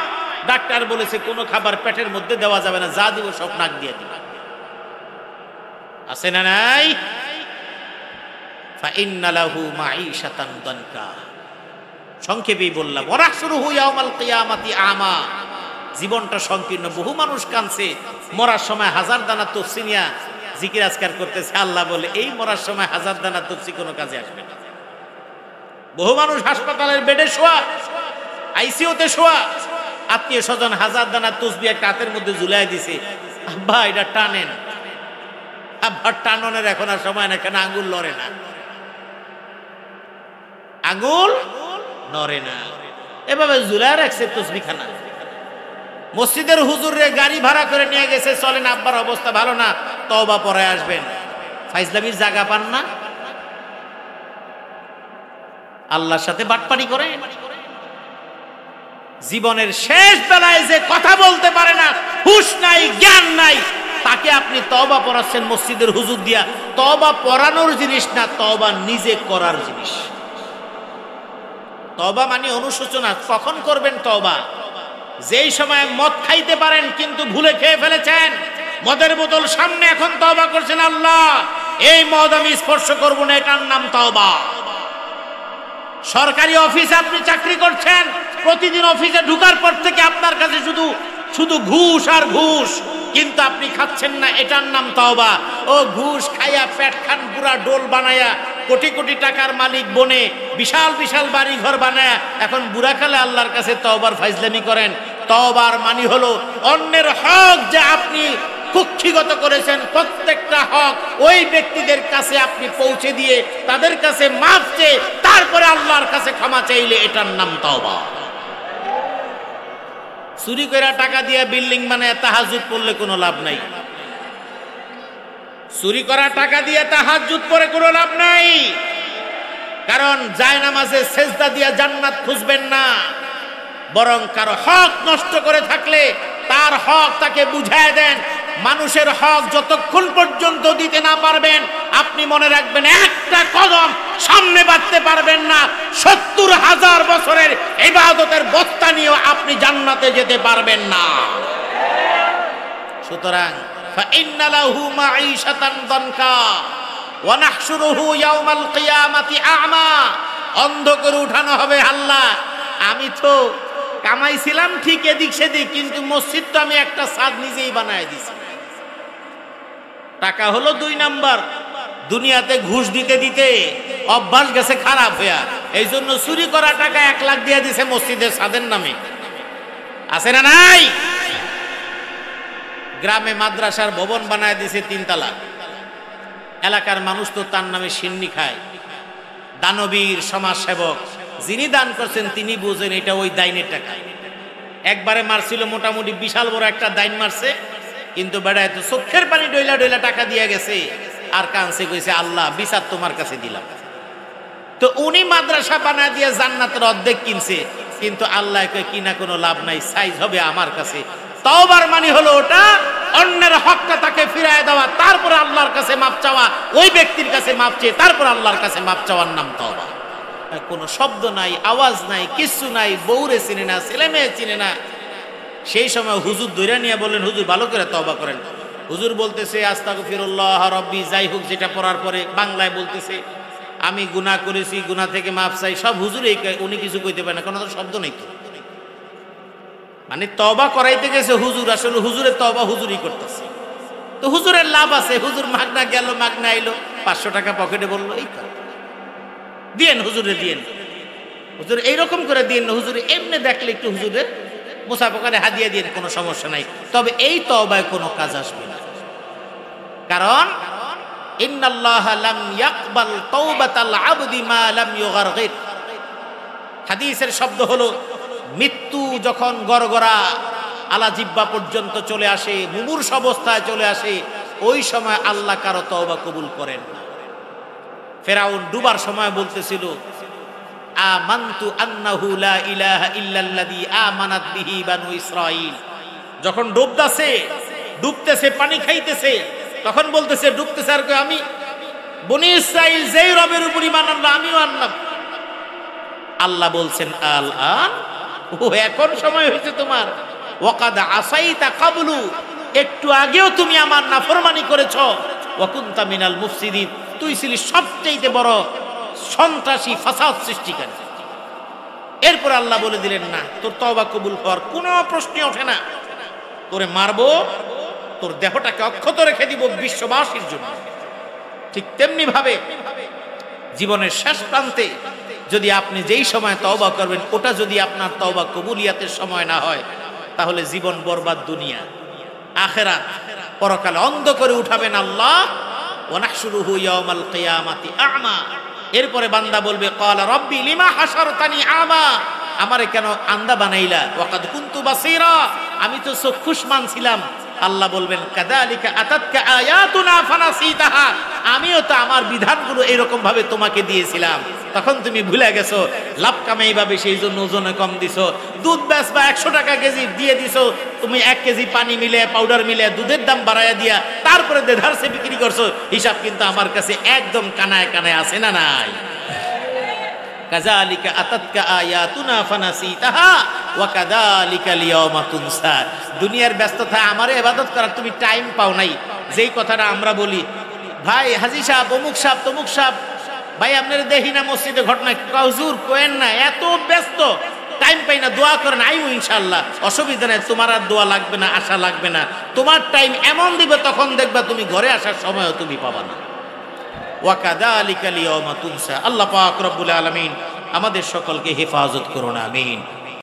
A: ডাক্তার বলেছে কোনো খাবার পেটের মধ্যে দেওয়া যাবে না, যা দিব সব নাক দিয়ে দিবে, আছে না নাই? ফাইন্না লাহু মাঈশাতান দানকা। সংক্ষেপেই বললাম, ওয়ারাহশুরুহু ইয়াওমাল কিয়ামাতি আমা, জীবনটা সংকীর্ণ। বহু মানুষ কাঁদছে, মরার সময় 1000 দানা তফসি নিয়া জিকির আজকার করতেছে। আল্লাহ বলে এই মরার সময় 1000 দানা তফসি কোনো কাজে আসবে না। বহু মানুষ হাসপাতালের বেডে শোয়া, আইসিইউতে শোয়া, আত্মীয় স্বজন 1000 দানা তসবিহ একটা হাতের মধ্যে ঝুলাই দিছে, আব্বা এটা টানেন, আব্বা টাননের এখন আর সময় না, কেন আঙ্গুল লড়ে না। আঙুল নড়ে না। এভাবে ঝুলায় রাখছে তসবিখানা। মসজিদের হুজুরে গাড়ি ভাড়া করে নিয়ে গেছে, চলেন আব্বার অবস্থা ভালো না, তওবা পরে আসবেন। ফাইজলামির জায়গা পান না, আল্লাহর সাথে বাটপারি করে। জীবনের শেষ বেলায় যে কথা বলতে পারে না, হুঁশ নাই, জ্ঞান নাই, তাকে আপনি তওবা পড়াচ্ছেন মসজিদের হুজুর দিয়া। তওবা পড়ানোর জিনিস না, তওবা নিজে করার জিনিস। তওবা মানে অনুশোচনা। কখন করবেন তওবা? যেই সময় মদ খাইতে পারেন কিন্তু ভুলে খেয়ে ফেলেছেন, মদের বোতল সামনে, এখন তওবা করছেন, আল্লাহ এই মদ আমি স্পর্শ করব না, এটার নাম তওবা। সরকারি অফিসে আপনি চাকরি করছেন, প্রতিদিন অফিসে ঢোকার পর থেকে আপনার কাছে শুধু ঘুষ আর ঘুষ, কিন্তু আপনি খাচ্ছেন না, এটার নাম তওবা। ও ঘুষ খাইয়া পেট খান পুরা ডোল বানায়া, কোটি কোটি টাকার মালিক বনে বিশাল বিশাল বাড়ি ঘর বানায়া এখন বুড়াকালে আল্লাহর কাছে তওবার ফাইজলামি করেন। তওবার মানে হলো অন্যের হক যে আপনি কুক্ষিগত করেছেন, প্রত্যেকটা হক ওই ব্যক্তিদের কাছে আপনি পৌঁছে দিয়ে তাদের কাছে মাফ চেয়ে তারপরে আল্লাহর কাছে ক্ষমা চাইলে এটার নাম তওবা। চুরি করে টাকা দিয়ে বিল্ডিং বানায় তাহাজ্জুদ পড়লে কোনো লাভ নাই। চুরি করা টাকা দিয়ে তাহাজ্জুদ পড়ে কোনো লাভ নাই। কারণ জায়নামাজে সেজদা দিয়ে জান্নাত খুঁজবেন না, বরং কারো হক নষ্ট করে থাকলে তার হক তাকে বুঝায় দেন। মানুষের হক যতক্ষণ পর্যন্ত দিতে না পারবেন, আপনি মনে রাখবেন একটা কদম সামনে বাড়তে পারবেন না। ৭০,০০০ বছরের ইবাদতের বস্তা নিয়েও আপনি জান্নাতে যেতে পারবেন না। সুতরাং ফাইন্না লাহু মাঈশাতান দানকা ওয়া নাহশুরুহু ইয়াওমাল কিয়ামাতি আ'মা। অন্ধ করে উঠানো হবে। আল্লাহ আমি তো কামাইছিলাম ঠিক এদিক সেদিক, কিন্তু মসজিদ তো আমি একটা ছাদ নিজেই বানায় দিছি। টাকা হলো ২ নাম্বার। দুনিয়াতে ঘুষ দিতে দিতে অভ্যাস গেছে খারাপ হইয়া, এই জন্য চুরি করা টাকা ১ লাখ দিয়ে দিছে মসজিদের ছাদের নামে। আছে না নাই? গ্রামে মাদ্রাসার ভবন বানায় দিছে ৩ তলা। এলাকার মানুষ তো তার নামে সিন্নি খায়। দানবীর সমাজসেবক যিনি দান করছেন তিনি বুঝেন এটা ওই দাইনের টাকা। একবারে মারছিল, মোটামুটি বিশাল বড় একটা দাইন মারছে, কিন্তু বেড়ায় তো চোখের পানি ডইলা ডইলা টাকা দিয়ে গেছে। আর কানছে কইছে আল্লাহ বিচার তোমার কাছে দিলাম। তো উনি মাদ্রাসা বানায় দিয়ে জান্নাতের অর্ধেক কিনছে, কিন্তু আল্লাহ কয় কিনা কোনো লাভ নাই, সাইজ হবে আমার কাছে। তওবার মানে হলো ওটা অন্যের হকটা তাকে ফিরায় দেওয়া, তারপরে আল্লাহর কাছে মাপ চাওয়া, ওই ব্যক্তির কাছে মাপ চেয়ে তারপর আল্লাহর কাছে মাপ চাওয়ার নাম তওবা। কোনো শব্দ নাই, আওয়াজ নাই, কিছু নাই, বউরে চিনে না, ছেলে মেয়ে চিনে না। সেই সময় হুজুর ধইরা নিয়ে বললেন হুজুর ভালো করে তওবা করেন। হুজুর বলতেছে আস্তাগফিরুল্লাহ রব্বি, যাই হোক যেটা পড়ার পরে বাংলায় বলতেছে আমি গুনাহ করেছি, গুনাহ থেকে মাপ চাই। সব হুজুরই কয়, উনি কিছু কইতে পারে না, কোনো শব্দ নাই তো। মানে তওবা করাইতে গেছে হুজুর, আসলে হুজুরের তওবা হুজুরই করতেছে। তো হুজুরের লাভ আছে, হুজুর মাগনা গেল, মাগনা আইলো, ৫০০ টাকা পকেটে বললো এই তো দিয়েন, হুজুরে দিয়েন, হুজুর এইরকম করে দিয়েন না, হুজুর এমনি দেখলে একটু হুজুরের মুসাফাকারে হাদিয়া দিয়েন, কোনো সমস্যা নাই। তবে এই তওবায় কোনো কাজ আসবে না। কারণ ইন্নাল্লাহা লাম ইয়াকবাল তাওবাতাল আবদি মা লাম ইউগারগির। হাদিসের শব্দ হলো মৃত্যু যখন গড়গড়া আলা জিহ্বা পর্যন্ত চলে আসে, মুমূর্ষ অবস্থায় চলে আসে, ওই সময় আল্লাহ কারো তওবা কবুল করেন না। ফেরাউন ডুবার সময় বলতেছিল আমানতু আন্নাহু লা ইলাহা ইল্লাল্লাযী আমানাত বিহি বানু ইসরাঈল। যখন ডুবতেছে পানি খাইতেছে, তখন বলতেছে ডুবতেছে আর আমি বনি ইসরাঈল যেই রবের উপর ঈমান আনলো আমিও আনলাম। আল্লাহ বলছেন আল আন, ও এখন সময় হয়েছে তোমার। ওয়াকাদ আসাইতা কাবলু, একটু আগেও তুমি আমার নাফরমানি করেছো। ওয়া কুনতা মিনাল মুফসিদিন, তুই ছিলি সবচেয়ে বড় সন্ত্রাসী, ফাসাদ সৃষ্টিকারী। এরপর আল্লাহ বলে দিলেন না, তোর তওবা কবুল হওয়ার কোনো প্রশ্নই ওঠে না, তোরে মারবো, তোর দেহটাকে অক্ষত রেখে দিব বিশ্ববাসীর জন্য। ঠিক তেমনি ভাবে জীবনের শেষ প্রান্তে যদি আপনি যেই সময় তওবা করবেন ওটা যদি আপনার তওবা কবুলিয়াতের সময় না হয়, তাহলে জীবন বরবাদ, দুনিয়া আখিরাত পরকালে অন্ধ করে উঠাবেন আল্লাহ। ওয়া নাহশুরুহু ইয়াওমাল কিয়ামাতি আ'মা, এরপরে বান্দা বলবে ক্বালা রব্বি লিমা হাশারতানি আমা, আমারে কেন আন্ধা বানাইলা, ওয়াকাদ কুনতু বাসীরা, আমি তো চক্ষুষ্মান ছিলাম। আল্লাহ বলবেন কাযালিকা আতাতকা আয়াতুনা ফানাসিতাহা, আমিও তো আমার বিধানগুলো এরকম ভাবে তোমাকে দিয়েছিলাম, তখন তুমি ভুলে গেছো। লাভ কামাই ভাবে সেই জন্য ওজনে কম দিছো। দুধ বেচবা 100 টাকা কেজি দিয়ে দিছো, তুমি 1 কেজি পানি মিলে পাউডার মিলে দুধের দাম বাড়াইয়া দিয়া তারপরে দেধারসে বিক্রি করছো। হিসাব কিন্তু আমার কাছে একদম কানায় কানায় আছে না নাই? কাযালিকা আতাতকা আয়াতুনা ফানাসিতাহা ওয়া কাযালিকা লিয়াওমা তুনসা। দুনিয়ার ব্যস্ততা আমারে ইবাদত করার তুমি টাইম পাও নাই। যেই কথাটা আমরা বলি, ভাই হাজী সাহেব অমুক সাহেব তমুক সাহেব, ভাই আপনারা দেখি না মসজিদে ঘটনা, হুজুর কোয়েন না, এত ব্যস্ত টাইম পাই না, দোয়া করেন, আইবো ইনশাআল্লাহ, অসুবিধা নেই, তোমার আর দোয়া লাগবে না, আশা লাগবে না, তোমার টাইম এমন দিবে তখন দেখবা তুমি ঘরে আসার সময়ও তুমি পাবা না। ওয়া কাযালিকা লিয়াওমা তুনসা। আল্লাহ পাক রব্বুল আলামিন আমাদের সকলকে হেফাজত করুন, আমিন।